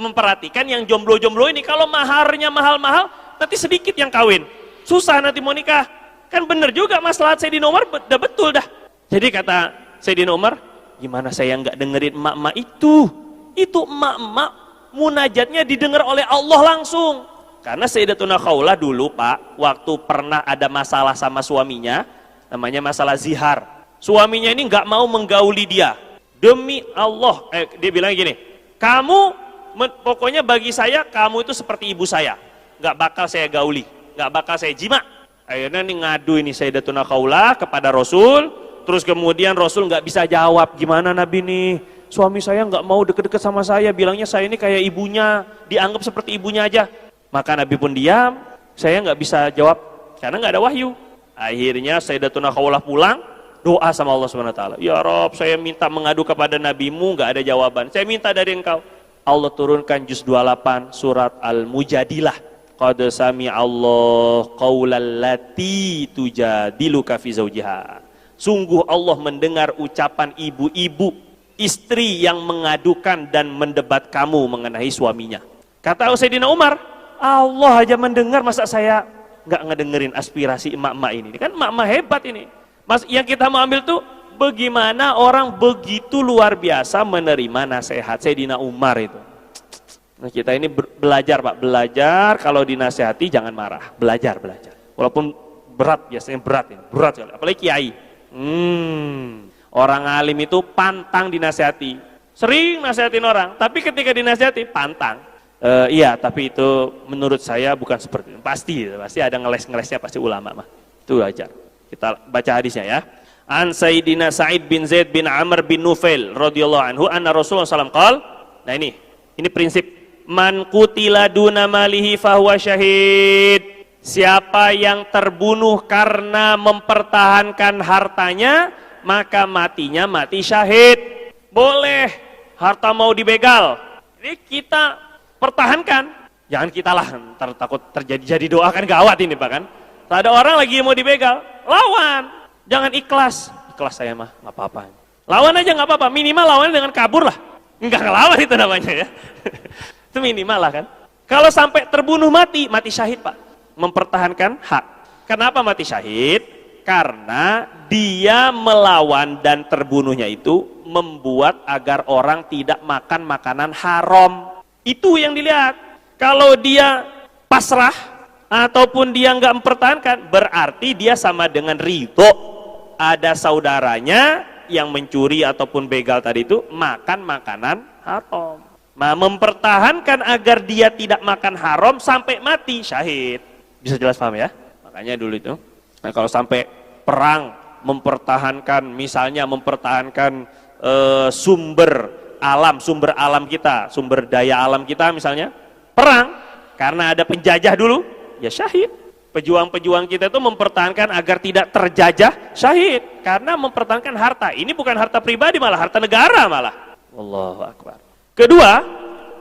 memperhatikan yang jomblo-jomblo ini. Kalau maharnya mahal-mahal, nanti sedikit yang kawin, susah nanti mau nikah. Kan bener juga maslahat Sayyidina Umar, udah betul dah. Jadi kata Sayyidina Umar, gimana saya enggak dengerin emak-emak itu? Itu emak-emak munajatnya didengar oleh Allah langsung. Karena Sayyidatuna Khawlah dulu Pak, waktu pernah ada masalah sama suaminya, namanya masalah zihar. Suaminya ini nggak mau menggauli dia. Demi Allah, dia bilang gini, pokoknya bagi saya kamu itu seperti ibu saya, nggak bakal saya gauli, nggak bakal saya jima. Akhirnya nih ngadu ini Sayyidatuna Khawlah kepada Rasul, terus kemudian Rasul nggak bisa jawab, gimana Nabi nih, suami saya nggak mau deket-deket sama saya, bilangnya saya ini kayak ibunya, dianggap seperti ibunya aja. Maka Nabi pun diam, saya nggak bisa jawab karena nggak ada wahyu. Akhirnya Sayyidatuna Khawlah pulang, doa sama Allah SWT. Ya Rob, saya minta mengadu kepada Nabimu, nggak ada jawaban. Saya minta dari engkau. Allah turunkan juz 28 surat Al-Mujadilah. Qad sami'allahu qaulal lati tujadiluka fi zawjiha. Sungguh Allah mendengar ucapan ibu-ibu, istri yang mengadukan dan mendebat kamu mengenai suaminya. Kata Sayyidina Umar, Allah aja mendengar, masa saya nggak ngedengerin aspirasi emak-emak ini? Kan emak-emak hebat ini. Mas, yang kita mau ambil tuh bagaimana orang begitu luar biasa menerima nasihat Sayyidina Umar itu. Nah, kita ini belajar Pak, belajar kalau dinasihati jangan marah, belajar. Walaupun berat, biasanya berat ini, berat sekali. Apalagi kiai. Orang alim itu pantang dinasihati. Sering nasihatin orang, tapi ketika dinasihati pantang. Iya, tapi itu menurut saya bukan seperti itu. Pasti ada ngeles-ngelesnya pasti ulama mah. Itu wajar. Kita baca hadisnya ya. An Sayyidina Sa'id bin Zaid bin Amr bin Nufail radhiyallahu anhu anna Rasulullah sallallahu alaihi wasallam qala. Nah ini prinsip man qutila duna malihi fahuwa syahid. Siapa yang terbunuh karena mempertahankan hartanya, maka matinya mati syahid. Boleh harta mau dibegal, ini kita pertahankan. Jangan kita lah, ntar takut terjadi doa kan gawat ini Pak kan. Ada orang lagi mau dibegal, lawan. Jangan ikhlas saya mah nggak apa-apa. Lawan aja nggak apa-apa, minimal lawannya dengan kabur lah. Enggak ngelawan itu namanya ya. Itu minimal lah kan. Kalau sampai terbunuh mati syahid Pak. Mempertahankan hak. Kenapa mati syahid? Karena dia melawan dan terbunuhnya itu membuat agar orang tidak makan makanan haram. Itu yang dilihat. Kalau dia pasrah ataupun dia nggak mempertahankan, berarti dia sama dengan ridho. Ada saudaranya yang mencuri ataupun begal tadi itu makan makanan haram. Nah, mempertahankan agar dia tidak makan haram sampai mati syahid. Bisa jelas paham ya? Makanya dulu itu. Nah, kalau sampai perang mempertahankan, misalnya mempertahankan sumber alam kita, sumber daya alam kita misalnya, perang karena ada penjajah dulu, ya syahid. Pejuang-pejuang kita itu mempertahankan agar tidak terjajah, syahid. Karena mempertahankan harta. Ini bukan harta pribadi malah, harta negara malah. Allahu Akbar. Kedua,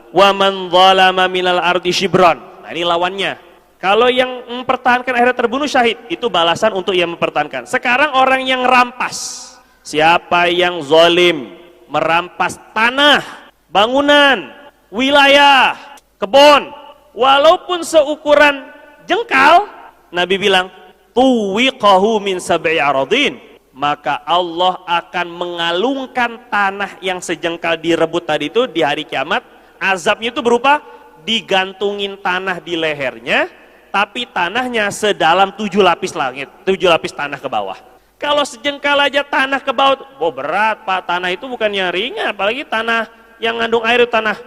wa man zalama minal ardi shibran. Nah, ini lawannya. Kalau yang mempertahankan akhirnya terbunuh syahid, itu balasan untuk yang mempertahankan. Sekarang orang yang rampas. Siapa yang zalim merampas tanah, bangunan, wilayah, kebun, walaupun seukuran jengkal, Nabi bilang, tuwiqahu min sab'i aradin, maka Allah akan mengalungkan tanah yang sejengkal direbut tadi itu di hari kiamat. Azabnya itu berupa digantungin tanah di lehernya, tapi tanahnya sedalam 7 lapis langit, 7 lapis tanah ke bawah. Kalau sejengkal aja tanah ke bawah, berat Pak, tanah itu bukannya ringan, apalagi tanah yang ngandung air itu tanah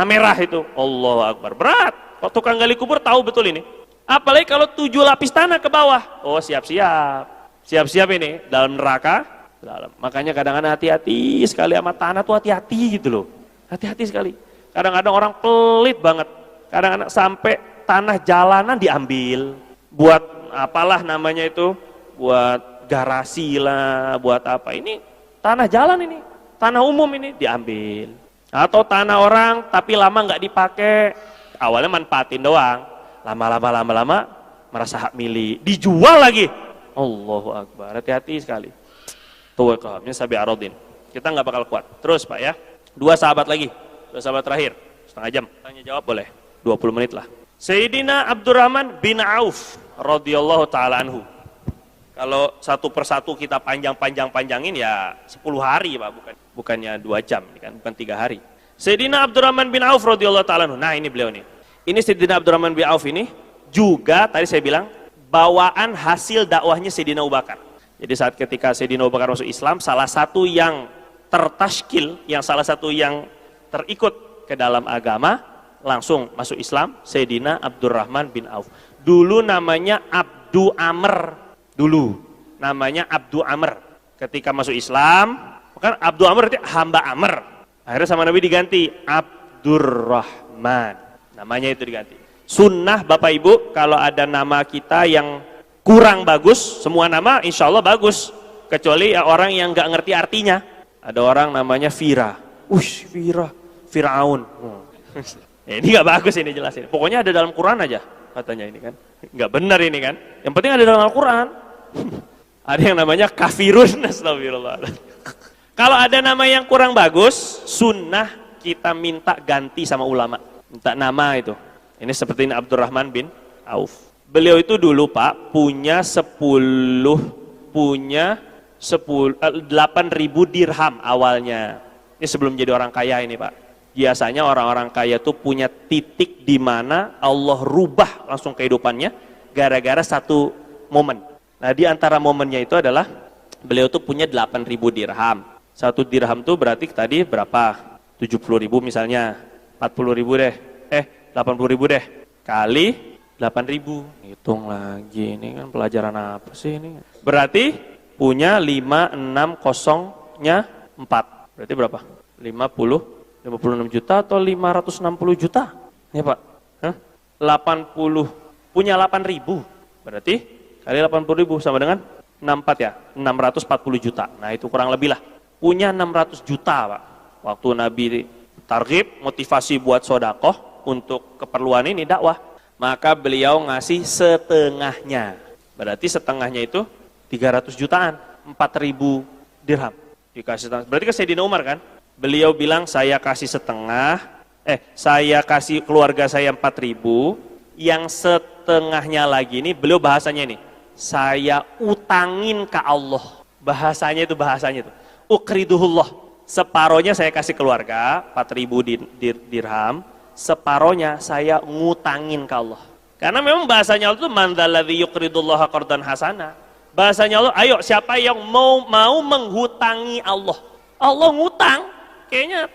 merah itu. Allahu Akbar, berat. Kok tukang gali kubur tahu betul ini. Apalagi kalau 7 lapis tanah ke bawah. Oh siap-siap ini dalam neraka. Makanya kadang-kadang hati-hati sekali sama tanah tuh, hati-hati gitu loh. Hati-hati sekali. Kadang-kadang orang pelit banget. Kadang-kadang sampai tanah jalanan diambil, buat apalah namanya itu, buat garasi lah, buat apa, ini tanah jalan ini, tanah umum ini diambil. Atau tanah orang tapi lama nggak dipakai, awalnya manfaatin doang, lama-lama merasa hak milik, dijual lagi. Allahu Akbar, hati-hati sekali. Tuh kaumnya sabi arodin, kita nggak bakal kuat. Terus Pak ya, 2 sahabat lagi, 2 sahabat terakhir, setengah jam, tanya jawab boleh, 20 menit lah. Sayyidina Abdurrahman bin Auf radhiyallahu ta'ala anhu. Kalau satu persatu kita panjangin ya 10 hari Pak, bukannya 2 jam, kan? Bukan 3 hari. Sayyidina Abdurrahman bin Auf radhiyallahu ta'ala anhu. Nah ini beliau nih. Ini Sayyidina Abdurrahman bin Auf ini juga tadi saya bilang bawaan hasil dakwahnya Sayyidina Abu Bakar. Jadi saat ketika Sayyidina Abu Bakar masuk Islam, salah satu yang tertashkil, salah satu yang terikut ke dalam agama langsung masuk Islam, Sayyidina Abdurrahman bin Auf. Dulu namanya Abdu Amr. Ketika masuk Islam, kan Abdu Amr itu hamba Amr. Akhirnya sama Nabi diganti Abdurrahman. Namanya itu diganti. Sunnah Bapak Ibu, kalau ada nama kita yang kurang bagus, semua nama insya Allah bagus. Kecuali orang yang nggak ngerti artinya. Ada orang namanya Firaun. Ini nggak bagus ini jelasin. Pokoknya ada dalam Quran aja katanya ini kan. Nggak benar ini kan. Yang penting ada dalam Al-Quran. Ada yang namanya kafirun, astagfirullah. Kalau ada nama yang kurang bagus, sunnah kita minta ganti sama ulama. Minta nama itu. Ini seperti ini Abdurrahman bin Auf. Beliau itu dulu Pak punya 8.000 dirham awalnya. Ini sebelum jadi orang kaya ini Pak. Biasanya orang-orang kaya tuh punya titik di mana Allah rubah langsung kehidupannya gara-gara satu momen. Nah, di antara momennya itu adalah beliau tuh punya 8.000 dirham. 1 dirham tuh berarti tadi berapa? 70.000 misalnya. 40.000 deh. 80.000 deh. Kali 8.000. Hitung lagi, ini kan pelajaran apa sih ini? Berarti punya 560-nya 4. Berarti berapa? 56 juta atau 560 juta? Ya Pak? 80. Punya 8.000. Berarti kali 80.000 sama dengan 64 ya? 640 juta. Nah itu kurang lebih lah. Punya 600 juta Pak. Waktu Nabi targhib, motivasi buat sodakoh untuk keperluan ini dakwah. Maka beliau ngasih setengahnya. Berarti setengahnya itu 300 jutaan. 4.000 dirham. Dikasih setengah. Berarti ke Sayyidina Umar kan? Beliau bilang saya kasih setengah. Saya kasih keluarga saya 4.000. Yang setengahnya lagi ini beliau bahasanya ini. Saya utangin ke Allah. Bahasanya itu. Uqriduhullah. Separohnya saya kasih keluarga 4.000 dirham. Separohnya saya ngutangin ke Allah. Karena memang bahasanya Allah itu man dzalladzi yuqridullaha qardan hasana. Bahasanya Allah, ayo siapa yang mau menghutangi Allah. Allah ngutang. Kayaknya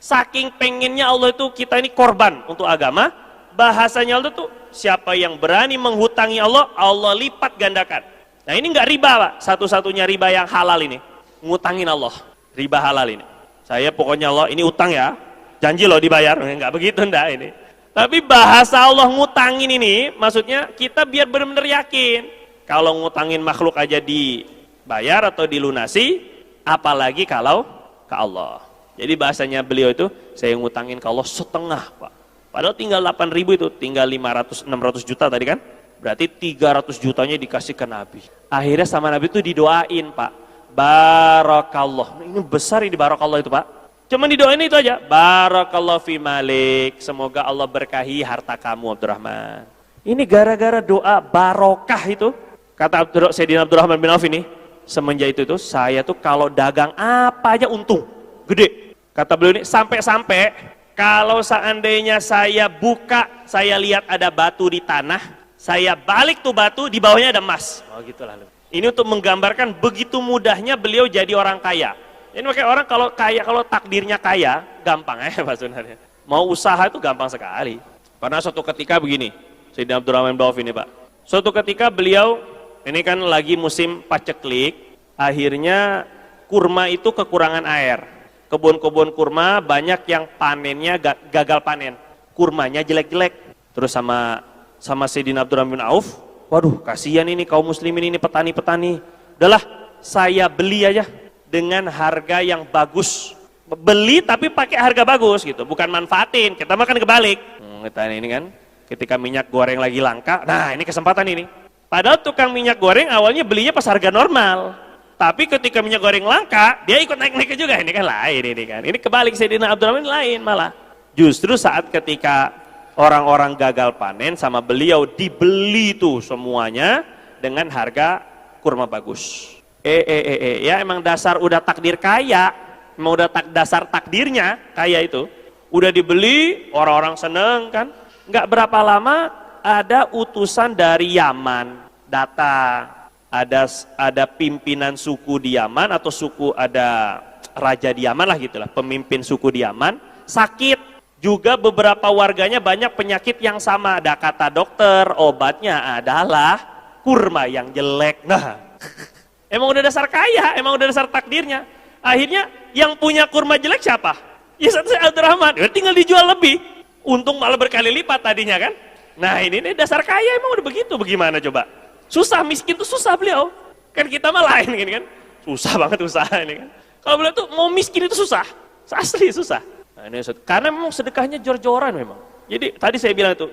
saking pengennya Allah itu kita ini korban untuk agama. Bahasanya Allah itu siapa yang berani menghutangi Allah, Allah lipat gandakan. Nah ini enggak riba Pak. Satu-satunya riba yang halal ini. Ngutangin Allah. Riba halal ini. Saya pokoknya Allah ini utang ya. Janji loh dibayar, enggak begitu enggak ini. Tapi bahasa Allah ngutangin ini, maksudnya kita biar benar-benar yakin. Kalau ngutangin makhluk aja dibayar atau dilunasi, apalagi kalau ke Allah. Jadi bahasanya beliau itu, saya ngutangin ke Allah setengah Pak. Padahal tinggal 8.000 itu, tinggal 600 juta tadi kan. Berarti 300 jutanya dikasih ke Nabi. Akhirnya sama Nabi itu didoain Pak. Barakallah. Ini besar ini barakallah itu Pak. Cuman didoain itu aja. Barakallahu fi malik. Semoga Allah berkahi harta kamu Abdurrahman. Ini gara-gara doa barokah itu. Kata Sayyidina Abdurrahman bin Auf ini. Semenjak itu saya tuh kalau dagang apa aja untung. Gede. Kata beliau ini sampai-sampai kalau seandainya saya buka, saya lihat ada batu di tanah. Saya balik tuh batu, di bawahnya ada emas. Oh gitulah. Ini untuk menggambarkan begitu mudahnya beliau jadi orang kaya. Ini makanya orang kalau kaya, kalau takdirnya kaya, gampang Pak sebenarnya. Mau usaha itu gampang sekali. Karena suatu ketika begini, Sayyidina Abdurrahman bin Auf ini Pak. Suatu ketika beliau, ini kan lagi musim paceklik, akhirnya kurma itu kekurangan air. Kebun-kebun kurma banyak yang panennya gagal panen. Kurmanya jelek-jelek. Terus sama Sayyidina Abdurrahman bin Auf, waduh kasihan ini kaum muslimin ini petani-petani. Udahlah, saya beli aja. Dengan harga yang bagus, beli tapi pakai harga bagus gitu, bukan manfaatin. Kita makan kebalik. Kita ini kan, ketika minyak goreng lagi langka, nah ini kesempatan ini. Padahal tukang minyak goreng awalnya belinya pas harga normal, tapi ketika minyak goreng langka, dia ikut naik-naik juga. Ini kan lain ini kan. Ini kebalik Sayyidina Abdurrahman lain malah. Justru saat ketika orang-orang gagal panen sama beliau dibeli tuh semuanya dengan harga kurma bagus. Ya emang dasar udah takdir kaya, emang udah dasar takdirnya kaya itu, udah dibeli, orang-orang seneng kan. Nggak berapa lama ada utusan dari Yaman datang, ada pimpinan suku di Yaman atau suku ada raja di Yaman lah gitulah, pemimpin suku di Yaman sakit. Juga beberapa warganya banyak penyakit yang sama. Ada kata dokter, obatnya adalah kurma yang jelek. Nah. Emang udah dasar kaya, emang udah dasar takdirnya. Akhirnya yang punya kurma jelek siapa? Ya satu Abdurrahman, ya tinggal dijual lebih. Untung malah berkali lipat tadinya kan. Nah ini dasar kaya emang udah begitu, bagaimana coba? Susah, miskin tuh susah beliau. Kan kita mah lain gini kan. Susah banget usaha ini kan. Kalau beliau tuh mau miskin itu susah, asli susah. Nah, ini karena memang sedekahnya jor-joran memang. Jadi tadi saya bilang itu,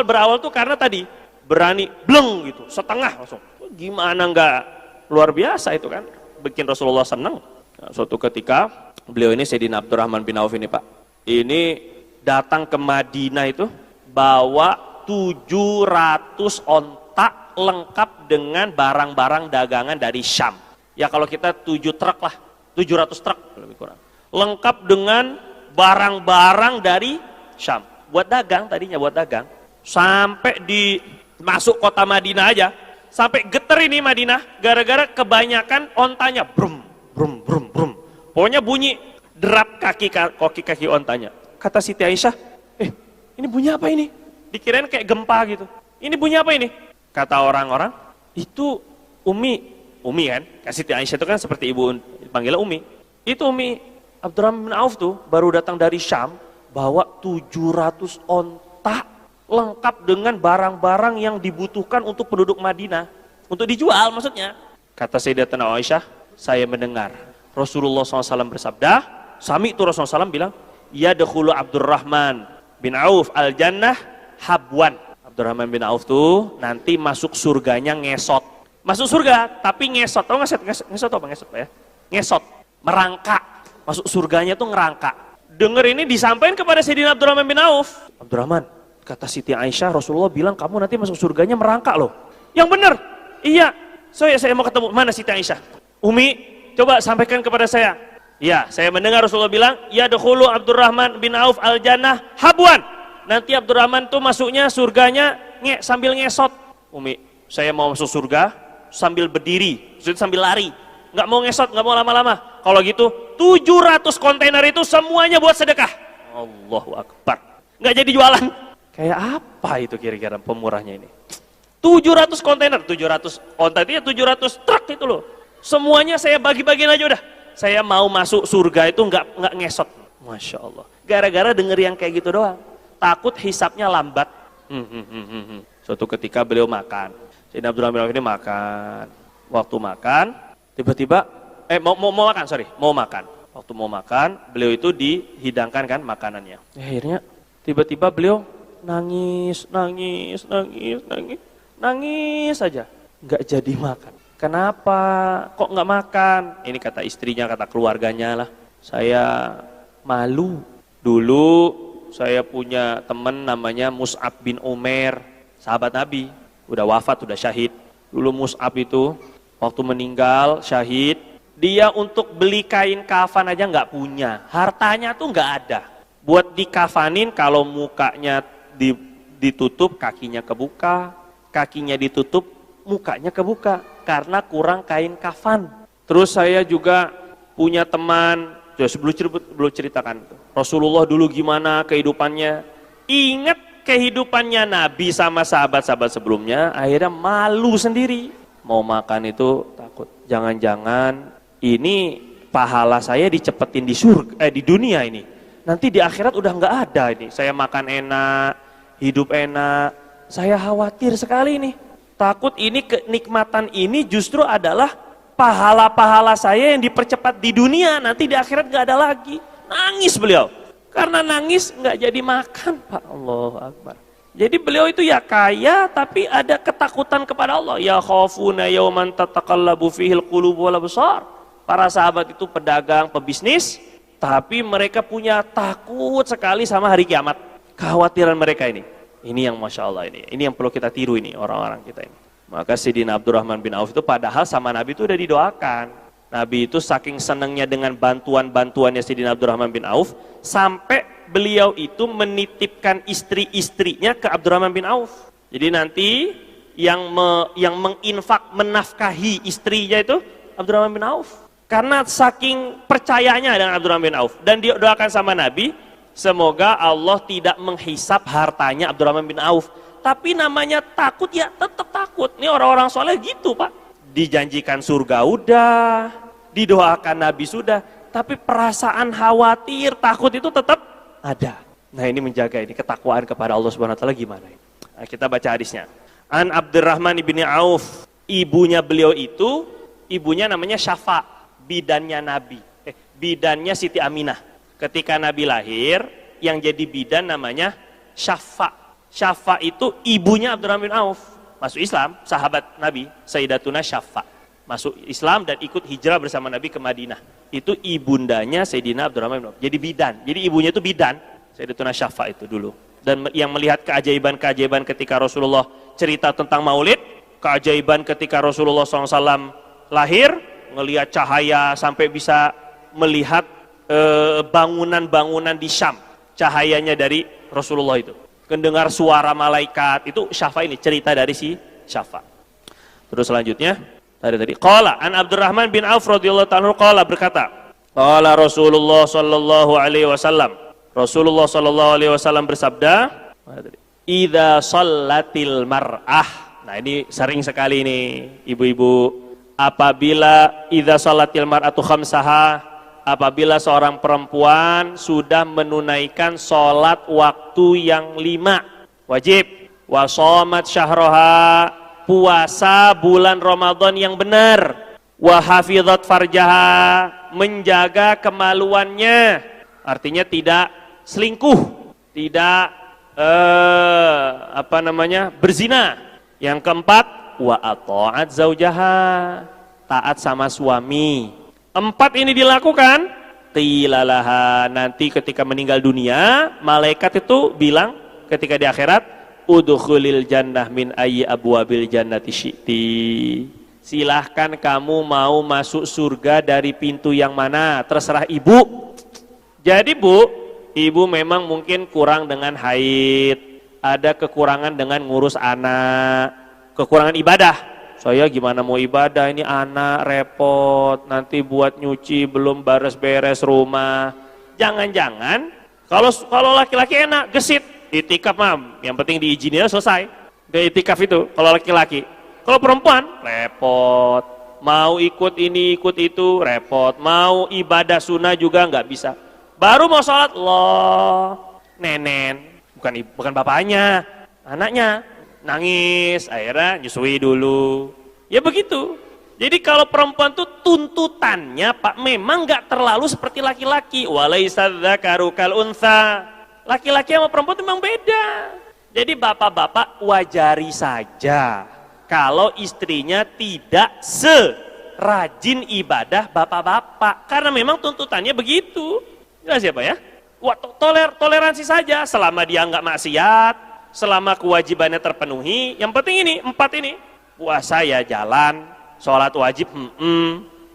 berawal tuh karena tadi berani bleng gitu, setengah langsung. Gimana enggak? Luar biasa itu kan, bikin Rasulullah senang. Nah, suatu ketika beliau ini Sayyidina Abdurrahman bin Auf ini Pak, ini datang ke Madinah itu bawa 700 ontak lengkap dengan barang-barang dagangan dari Syam. Ya kalau kita 7 truk lah, 700 truk lebih kurang. Lengkap dengan barang-barang dari Syam. Buat dagang tadinya, buat dagang. Sampai di masuk kota Madinah aja, Sampai getar ini Madinah gara-gara kebanyakan ontanya. Brum, brum, brum, brum. Pokoknya bunyi derap kaki ontanya. Kata Siti Aisyah, ini bunyi apa ini? Dikirain kayak gempa gitu. Ini bunyi apa ini? Kata orang-orang, itu Umi kan? Siti Aisyah itu kan seperti ibu dipanggilnya Umi. Itu Umi Abdurrahman bin Auf tuh baru datang dari Syam, bawa 700 onta lengkap dengan barang-barang yang dibutuhkan untuk penduduk Madinah. Untuk dijual maksudnya. Kata Sayyidatuna Aisyah, saya mendengar Rasulullah SAW bersabda, sami itu Rasulullah SAW bilang, yadkhulu Abdurrahman bin Auf al-jannah habwan. Abdurrahman bin Auf tuh nanti masuk surganya ngesot. Masuk surga tapi ngesot. Tahu ngesot apa ngesot Pak ya? Ngesot, merangkak. Masuk surganya tuh ngerangkak. Dengar ini disampaikan kepada Sayyidina Abdurrahman bin Auf. Abdurrahman, kata Siti Aisyah, Rasulullah bilang kamu nanti masuk surganya merangkak loh. Yang benar. Iya. Saya mau ketemu. Mana Siti Aisyah? Umi, coba sampaikan kepada saya. Ya, saya mendengar Rasulullah bilang, yadkhulu Abdurrahman bin Auf al-jannah habwan. Nanti Abdurrahman tuh masuknya surganya sambil ngesot. Umi, saya mau masuk surga sambil berdiri, sambil lari. Nggak mau ngesot, nggak mau lama-lama. Kalau gitu, 700 kontainer itu semuanya buat sedekah. Allahu Akbar. Nggak jadi jualan. Kayak apa itu kira-kira pemurahnya ini? 700 kontainer, 700 onta itu ya 700 truk itu loh. Semuanya saya bagi-bagiin aja udah. Saya mau masuk surga itu nggak ngesot. Masya Allah. Gara-gara denger yang kayak gitu doang. Takut hisapnya lambat. Suatu ketika beliau makan. Sayyidina Abdurrahman bin Auf ini makan. Waktu makan, tiba-tiba mau makan. Waktu mau makan, beliau itu dihidangkan kan makanannya. Akhirnya tiba-tiba beliau nangis saja. Nggak jadi makan. Kenapa? Kok nggak makan? Ini kata istrinya, kata keluarganya lah. Saya malu. Dulu saya punya teman namanya Mus'ab bin Umair, sahabat Nabi. Udah wafat, udah syahid. Dulu Mus'ab itu waktu meninggal syahid, dia untuk beli kain kafan aja nggak punya. Hartanya tuh nggak ada. Buat dikafanin kalau mukanya ditutup, kakinya kebuka, kakinya ditutup, mukanya kebuka karena kurang kain kafan. Terus saya juga punya teman, belum ceritakan Rasulullah dulu gimana kehidupannya. Ingat kehidupannya Nabi sama sahabat-sahabat sebelumnya, akhirnya malu sendiri. Mau makan itu takut. Jangan-jangan ini pahala saya dicepetin di surga, di dunia ini. Nanti di akhirat udah nggak ada ini. Saya makan enak, hidup enak. Saya khawatir sekali nih. Takut ini kenikmatan ini justru adalah pahala-pahala saya yang dipercepat di dunia, nanti di akhirat nggak ada lagi. Nangis beliau. Karena nangis nggak jadi makan, Pak. Allahu Akbar. Jadi beliau itu ya kaya tapi ada ketakutan kepada Allah. Ya khafuna yauman tataqallabu fihil qulubu wal absar. Para sahabat itu pedagang, pebisnis, tapi mereka punya takut sekali sama hari kiamat. Kekhawatiran mereka ini. Ini yang Masya Allah ini yang perlu kita tiru ini orang-orang kita ini. Maka Sayyidina Abdurrahman bin Auf itu padahal sama Nabi itu udah didoakan. Nabi itu saking senangnya dengan bantuannya Sayyidina Abdurrahman bin Auf, sampai beliau itu menitipkan istri-istrinya ke Abdurrahman bin Auf. Jadi nanti yang menafkahi istrinya itu Abdurrahman bin Auf. Karena saking percayanya dengan Abdurrahman bin Auf. Dan dia doakan sama Nabi, semoga Allah tidak menghisap hartanya Abdurrahman bin Auf. Tapi namanya takut ya tetap takut. Ini orang-orang soleh gitu Pak. Dijanjikan surga udah, didoakan Nabi sudah, tapi perasaan khawatir, takut itu tetap ada. Nah ini menjaga ini ketakwaan kepada Allah Subhanahu Wa Taala gimana? Nah, kita baca hadisnya. An Abdurrahman bin Auf, ibunya beliau itu, ibunya namanya Syafa, bidannya Nabi, bidannya Siti Aminah. Ketika Nabi lahir, yang jadi bidan namanya Syafa. Syafa itu ibunya Abdurrahman bin Auf. Masuk Islam, sahabat Nabi, Sayyidatuna Syafa. Masuk Islam dan ikut hijrah bersama Nabi ke Madinah. Itu ibundanya Sayyidina Abdurrahman bin Auf. Jadi bidan, jadi ibunya itu bidan, Sayyidatuna Syafa itu dulu. Dan yang melihat keajaiban-keajaiban ketika Rasulullah cerita tentang maulid, keajaiban ketika Rasulullah SAW lahir, ngelihat cahaya sampai bisa melihat bangunan-bangunan di Syam, cahayanya dari Rasulullah itu. Mendengar suara malaikat, itu Syafa ini cerita dari si Syafa. Terus selanjutnya tadi qala an Abdurrahman bin Auf radhiyallahu ta'ala qala berkata, qala Rasulullah sallallahu alaihi wasallam. Rasulullah sallallahu alaihi wasallam bersabda, idza shallatil mar'ah. Nah, ini sering sekali nih ibu-ibu, apabila idza shallatil mar'atu khamsaha, apabila seorang perempuan sudah menunaikan sholat waktu yang 5 wajib, wa shamat syahroha, puasa bulan Ramadan yang benar, wa hafizat farjaha, menjaga kemaluannya, artinya tidak selingkuh, tidak berzina. Yang keempat, wa ata'at zaujaha, taat sama suami. 4 ini dilakukan, qilalaha, nanti ketika meninggal dunia malaikat itu bilang ketika di akhirat, udkhulil jannah min ayyi abwabil jannati syi'ti, silahkan kamu mau masuk surga dari pintu yang mana, terserah ibu. Jadi bu, ibu memang mungkin kurang dengan haid, ada kekurangan dengan ngurus anak, kekurangan ibadah. Saya gimana mau ibadah, ini anak repot, nanti buat nyuci belum beres-beres rumah. Jangan-jangan kalau laki-laki enak, gesit, itikaf mam, yang penting diizinin selesai. Ke itikaf itu kalau laki-laki. Kalau perempuan repot, mau ikut ini ikut itu repot, mau ibadah sunnah juga nggak bisa. Baru mau sholat, loh, nenen, bukan bapaknya, anaknya nangis, akhirnya nyusui dulu. Ya begitu. Jadi kalau perempuan tuh tuntutannya Pak memang nggak terlalu seperti laki-laki. Walaisa dzakaru kal untha. Laki-laki sama perempuan itu memang beda. Jadi bapak-bapak wajari saja kalau istrinya tidak serajin ibadah bapak-bapak, karena memang tuntutannya begitu. Jelas ya Pak ya? Wah, toleransi saja selama dia nggak maksiat, selama kewajibannya terpenuhi. Yang penting ini 4 ini, puasa ya jalan, sholat wajib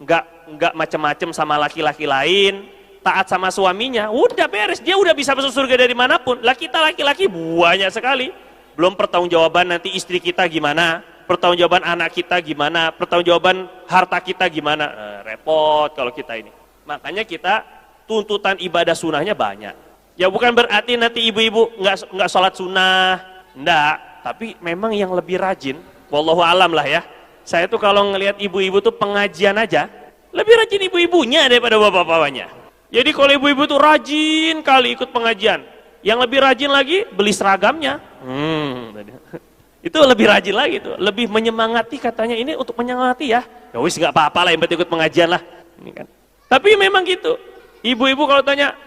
nggak macem-macem sama laki-laki lain, taat sama suaminya, udah beres, dia udah bisa masuk surga dari manapun. Lah kita laki-laki banyak sekali, belum pertanggungjawaban nanti istri kita gimana, pertanggungjawaban anak kita gimana, pertanggungjawaban harta kita gimana, repot kalau kita ini. Makanya kita tuntutan ibadah sunnahnya banyak. Ya bukan berarti nanti ibu-ibu nggak sholat sunnah, enggak, tapi memang yang lebih rajin, wallahu alam lah ya. Saya tuh kalau ngelihat ibu-ibu tuh pengajian aja, lebih rajin ibu-ibunya daripada bapak-bapaknya. Jadi kalau ibu-ibu tuh rajin kali ikut pengajian, yang lebih rajin lagi beli seragamnya. Itu lebih rajin lagi tuh, lebih menyemangati katanya, ini untuk menyemangati ya. Ya wis nggak apa-apa lah, yang penting ikut pengajian lah. Ini kan. Tapi memang gitu. Ibu-ibu kalau tanya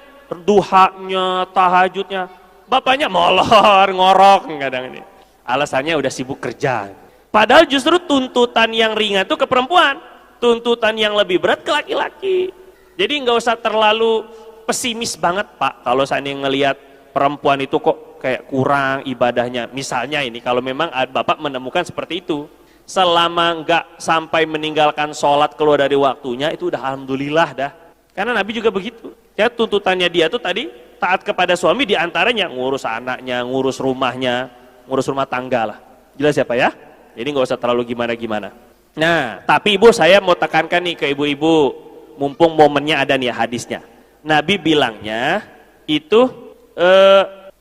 duhanya, tahajudnya, bapaknya molor, ngorok kadang ini. Alasannya udah sibuk kerja. Padahal justru tuntutan yang ringan tuh ke perempuan, tuntutan yang lebih berat ke laki-laki. Jadi nggak usah terlalu pesimis banget Pak kalau seandainya ngelihat perempuan itu kok kayak kurang ibadahnya. Misalnya ini kalau memang Bapak menemukan seperti itu, selama nggak sampai meninggalkan sholat keluar dari waktunya, itu udah alhamdulillah dah. Karena Nabi juga begitu. Ya tuntutannya dia tuh tadi taat kepada suami, diantaranya ngurus anaknya, ngurus rumahnya, ngurus rumah tangga lah. Jelas ya Pak ya? Jadi nggak usah terlalu gimana-gimana. Nah, tapi Ibu saya mau tekankan nih ke ibu-ibu, mumpung momennya ada nih hadisnya. Nabi bilangnya itu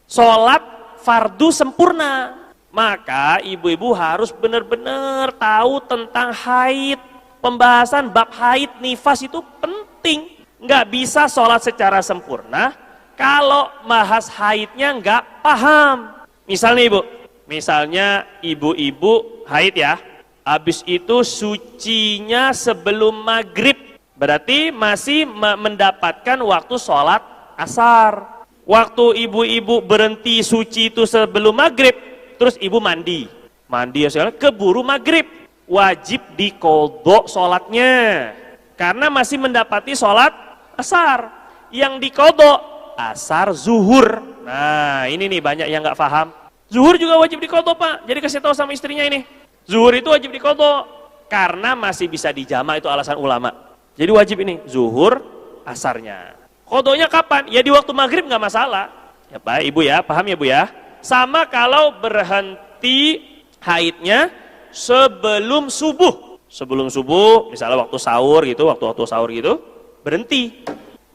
sholat fardu sempurna. Maka ibu-ibu harus benar-benar tahu tentang haid. Pembahasan bab haid nifas itu penting. Nggak bisa sholat secara sempurna kalau bahas haidnya nggak paham. Misalnya ibu-ibu haid ya, habis itu sucinya sebelum maghrib, berarti masih mendapatkan waktu sholat asar. Waktu ibu-ibu berhenti suci itu sebelum maghrib, terus ibu mandi ya segala, keburu maghrib, wajib diqodho sholatnya, karena masih mendapati sholat asar. Yang diqodho asar zuhur. Nah ini nih banyak yang nggak paham. Zuhur juga wajib diqodho Pak, jadi kasih tahu sama istrinya ini, zuhur itu wajib diqodho karena masih bisa dijama, itu alasan ulama. Jadi wajib ini zuhur asarnya. Qodhonya kapan? Ya di waktu maghrib nggak masalah. Ya Pak, Ibu ya, paham ya Bu ya? Sama kalau berhenti haidnya sebelum subuh. Sebelum subuh, misalnya waktu sahur gitu, waktu sahur gitu, berhenti.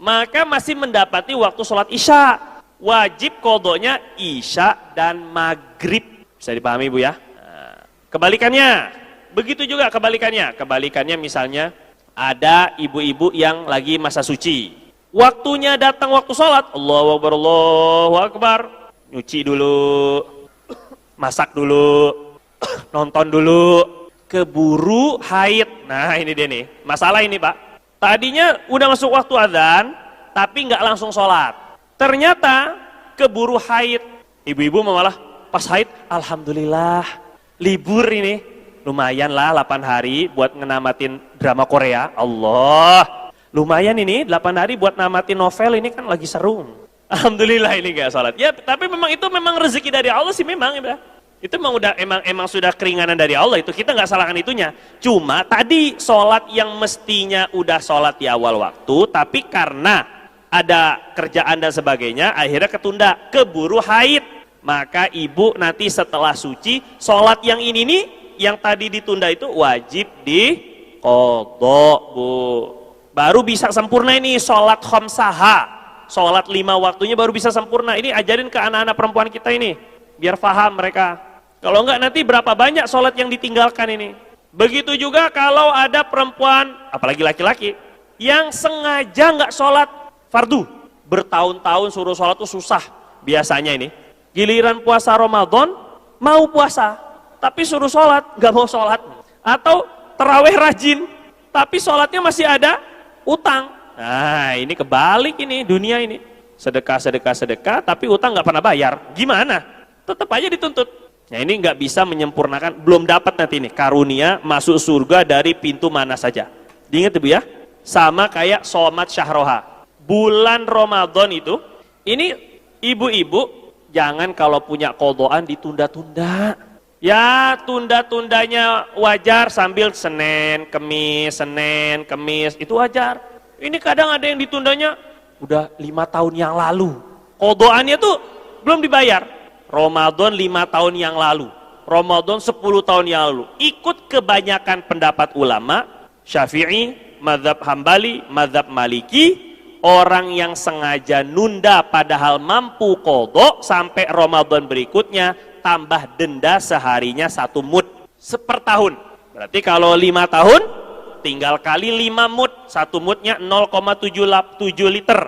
Maka masih mendapati waktu sholat isya. Wajib qadanya isya dan maghrib. Bisa dipahami Bu ya? Nah, kebalikannya, begitu juga kebalikannya. Kebalikannya misalnya ada ibu-ibu yang lagi masa suci. Waktunya datang waktu sholat, Allahu Akbar, Allahu Akbar. Nyuci dulu, masak dulu, nonton dulu, keburu haid. Nah ini dia nih, masalah ini Pak. Tadinya udah masuk waktu adzan, tapi nggak langsung sholat. Ternyata keburu haid. Ibu-ibu malah pas haid, alhamdulillah, libur ini. Lumayan lah 8 hari buat ngenamatin drama Korea. Allah, lumayan ini 8 hari buat namatin novel ini kan lagi seru. Alhamdulillah ini gak sholat. Ya tapi memang itu memang rezeki dari Allah sih memang ya. Itu emang sudah keringanan dari Allah itu. Kita nggak salahkan itunya. Cuma tadi sholat yang mestinya udah sholat di awal waktu, tapi karena ada kerjaan dan sebagainya, akhirnya ketunda, keburu haid. Maka ibu nanti setelah suci, sholat yang ini nih, yang tadi ditunda itu wajib diqadha, Bu. Baru bisa sempurna ini sholat khamsaha. Sholat 5 waktunya baru bisa sempurna. Ini ajarin ke anak-anak perempuan kita ini, biar paham mereka. Kalau enggak nanti berapa banyak sholat yang ditinggalkan ini. Begitu juga kalau ada perempuan, apalagi laki-laki, yang sengaja enggak sholat fardu. Bertahun-tahun suruh sholat itu susah biasanya ini. Giliran puasa Ramadan, mau puasa, tapi suruh sholat, enggak mau sholat. Atau terawih rajin, tapi sholatnya masih ada utang. Nah ini kebalik ini dunia ini. Sedekah, tapi utang nggak pernah bayar. Gimana? Tetap aja dituntut. Nah ini nggak bisa menyempurnakan, belum dapat nanti nih karunia masuk surga dari pintu mana saja. Diingat Ibu ya? Sama kayak shomat syahroha. Bulan Ramadan itu, ini ibu-ibu jangan kalau punya qadhaan ditunda-tunda. Ya tunda-tundanya wajar sambil Senin, Kemis, itu wajar. Ini kadang ada yang ditundanya udah 5 tahun yang lalu. Qadhaannya tuh belum dibayar. Ramadan 5 tahun yang lalu. Ramadan 10 tahun yang lalu. Ikut kebanyakan pendapat ulama, Syafi'i, mazhab Hambali, mazhab Maliki, orang yang sengaja nunda padahal mampu qadha sampai Ramadan berikutnya tambah denda seharinya 1 mud sepertahun. Berarti kalau 5 tahun tinggal kali 5 mud, 1 mudnya 0,7 liter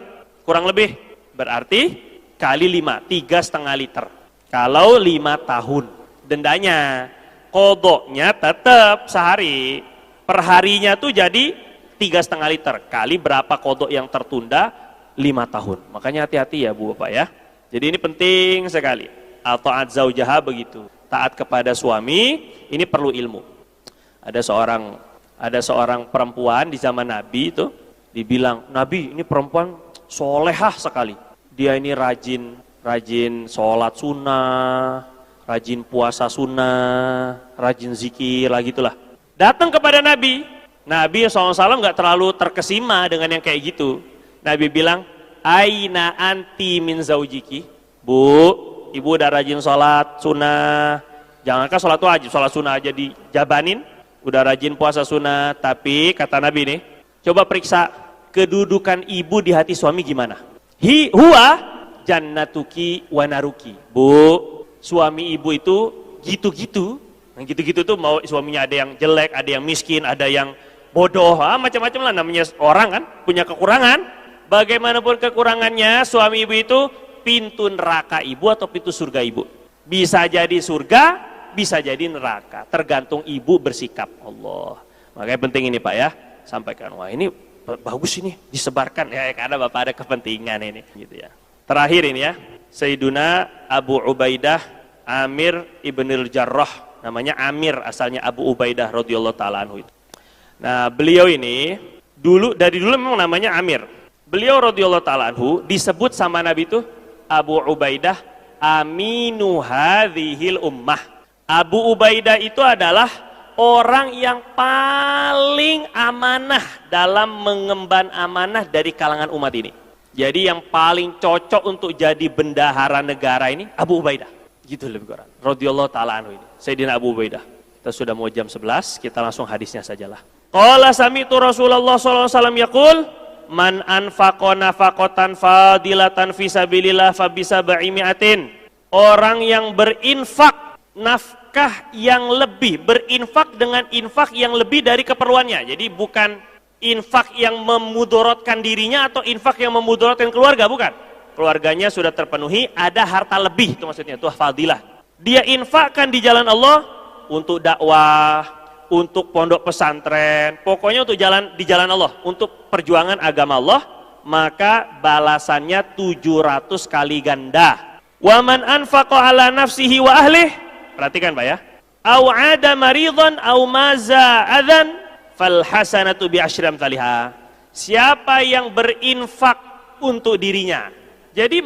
kurang lebih, berarti kali 5, 3,5 liter. Kalau 5 tahun dendanya, qadhanya tetap sehari, perharinya tuh jadi 3,5 liter kali berapa qadha yang tertunda 5 tahun. Makanya hati-hati ya Bu Bapak ya. Jadi ini penting sekali. At-ta'at zaujaha begitu, taat kepada suami ini perlu ilmu. Ada seorang perempuan di zaman Nabi itu dibilang, Nabi ini perempuan solehah sekali. Dia ini rajin sholat sunnah, rajin puasa sunnah, rajin zikir lah gitulah. Datang kepada Nabi SAW nggak terlalu terkesima dengan yang kayak gitu. Nabi bilang, Aina anti min zaujiki. Bu, ibu udah rajin sholat sunnah. Jangankan sholat wajib, sholat sunnah aja dijabanin. Udah rajin puasa sunnah, tapi kata Nabi nih, coba periksa kedudukan ibu di hati suami gimana. Huwa jannatuki wa naruki. Bu, suami ibu itu gitu-gitu. Yang gitu-gitu tuh mau suaminya ada yang jelek, ada yang miskin, ada yang bodoh, macam-macam lah, namanya orang kan punya kekurangan. Bagaimanapun kekurangannya, suami ibu itu pintu neraka ibu atau pintu surga ibu. Bisa jadi surga, bisa jadi neraka, tergantung ibu bersikap. Allah, makanya penting ini Pak ya, sampaikan. Wah ini bagus ini disebarkan ya, karena Bapak ada kepentingan ini gitu ya. Terakhir ini ya, Sayyiduna Abu Ubaidah Amir ibnul Jarrah, namanya Amir, asalnya Abu Ubaidah radhiyallahu taala anhu itu. Nah beliau ini dari dulu memang namanya Amir. Beliau radhiyallahu taala anhu disebut sama Nabi itu Abu Ubaidah aminu hadhil ummah. Abu Ubaidah itu adalah orang yang paling amanah dalam mengemban amanah dari kalangan umat ini. Jadi yang paling cocok untuk jadi bendahara negara ini Abu Ubaidah. Gitu lebih kurang. Radhiyallahu taala anhu ini. Sayyidina Abu Ubaidah. Kita sudah mau jam 11, kita langsung hadisnya sajalah. Qala sami'tu Rasulullah sallallahu alaihi wasallam yaqul, man anfaqa nafaqatan fadilatan fi sabilillah fa bisab'i mi'atin. Orang yang berinfak nafkah yang lebih, berinfak dengan infak yang lebih dari keperluannya. Jadi bukan infak yang memudaratkan dirinya atau infak yang memudaratkan keluarga, bukan. Keluarganya sudah terpenuhi, ada harta lebih, itu maksudnya, itu fadilah. Dia infakkan di jalan Allah untuk dakwah, untuk pondok pesantren, pokoknya untuk jalan di jalan Allah, untuk perjuangan agama Allah, maka balasannya 700 kali ganda. Wa man anfaqa ala nafsihi wa ahlih, perhatikan Pak ya, au ada maridhan au maza adzan fal hasanatu bi asyri amsalha. Siapa yang berinfak untuk dirinya, jadi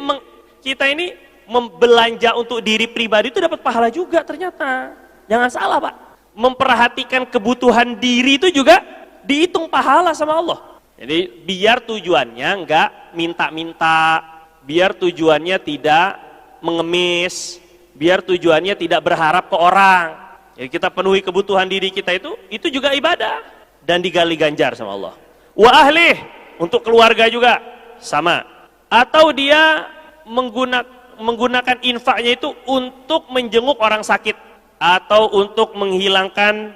kita ini membelanja untuk diri pribadi itu dapat pahala juga ternyata. Jangan salah Pak, memperhatikan kebutuhan diri itu juga dihitung pahala sama Allah. Jadi biar tujuannya enggak minta-minta, biar tujuannya tidak mengemis, biar tujuannya tidak berharap ke orang. Jadi kita penuhi kebutuhan diri kita itu juga ibadah dan digali ganjar sama Allah. Wa ahlih, untuk keluarga juga sama. Atau dia menggunakan infaknya itu untuk menjenguk orang sakit, atau untuk menghilangkan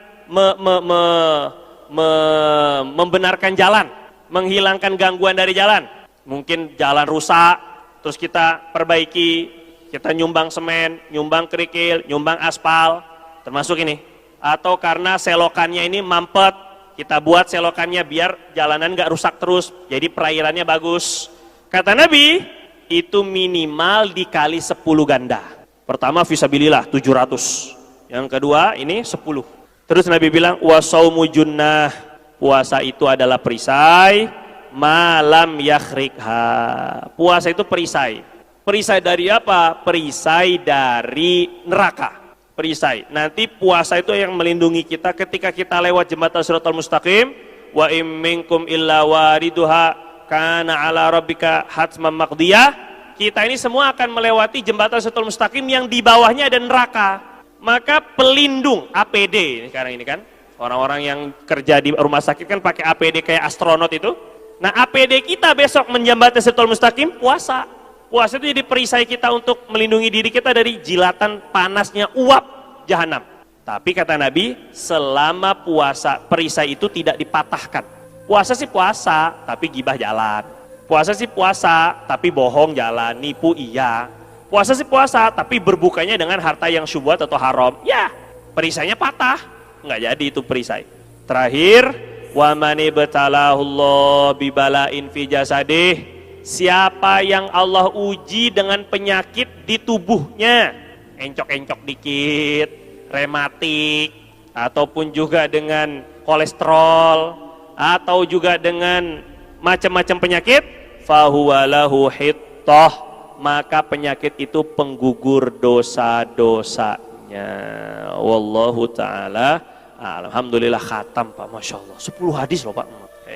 membenarkan jalan, menghilangkan gangguan dari jalan. Mungkin jalan rusak, terus kita perbaiki, kita nyumbang semen, nyumbang kerikil, nyumbang aspal, termasuk ini. Atau karena selokannya ini mampet, kita buat selokannya biar jalanan gak rusak terus, jadi perairannya bagus. Kata Nabi, itu minimal dikali 10 ganda. Pertama fisabilillah 700. Yang kedua ini 10. Terus Nabi bilang wasaumu junnah, puasa itu adalah perisai, malam yakhrikha. Puasa itu perisai. Perisai dari apa? Perisai dari neraka. Perisai. Nanti puasa itu yang melindungi kita ketika kita lewat jembatan Shiratal Mustaqim. Wa im minkum illa wariduha kana ala rabbika hatman maqdiyah. Kita ini semua akan melewati jembatan Shiratal Mustaqim yang di bawahnya ada neraka. Maka pelindung APD sekarang ini kan, orang-orang yang kerja di rumah sakit kan pakai APD kayak astronot itu. Nah APD kita besok menjembatan Shiratal Mustaqim puasa. Puasa itu jadi perisai kita untuk melindungi diri kita dari jilatan panasnya uap jahanam. Tapi kata Nabi, selama puasa perisai itu tidak dipatahkan. Puasa sih puasa, tapi gibah jalan. Puasa sih puasa, tapi bohong jalan, nipu iya. Puasa sih puasa, tapi berbukanya dengan harta yang syubhat atau haram. Ya, perisainya patah. Nggak jadi itu perisai. Terakhir, wa man ibtalahu Allah bibalain fi jasadih. Siapa yang Allah uji dengan penyakit di tubuhnya, encok-encok dikit, rematik, ataupun juga dengan kolesterol, atau juga dengan macam-macam penyakit, fahuwa lahu hittah, maka penyakit itu penggugur dosa-dosanya. Wallahu ta'ala alhamdulillah khatam Pak, Masya Allah 10 hadis loh Pak,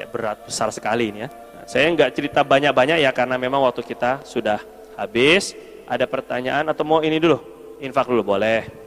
berat besar sekali ini ya. Saya nggak cerita banyak-banyak ya karena memang waktu kita sudah habis. Ada pertanyaan atau mau ini dulu? Infak dulu boleh.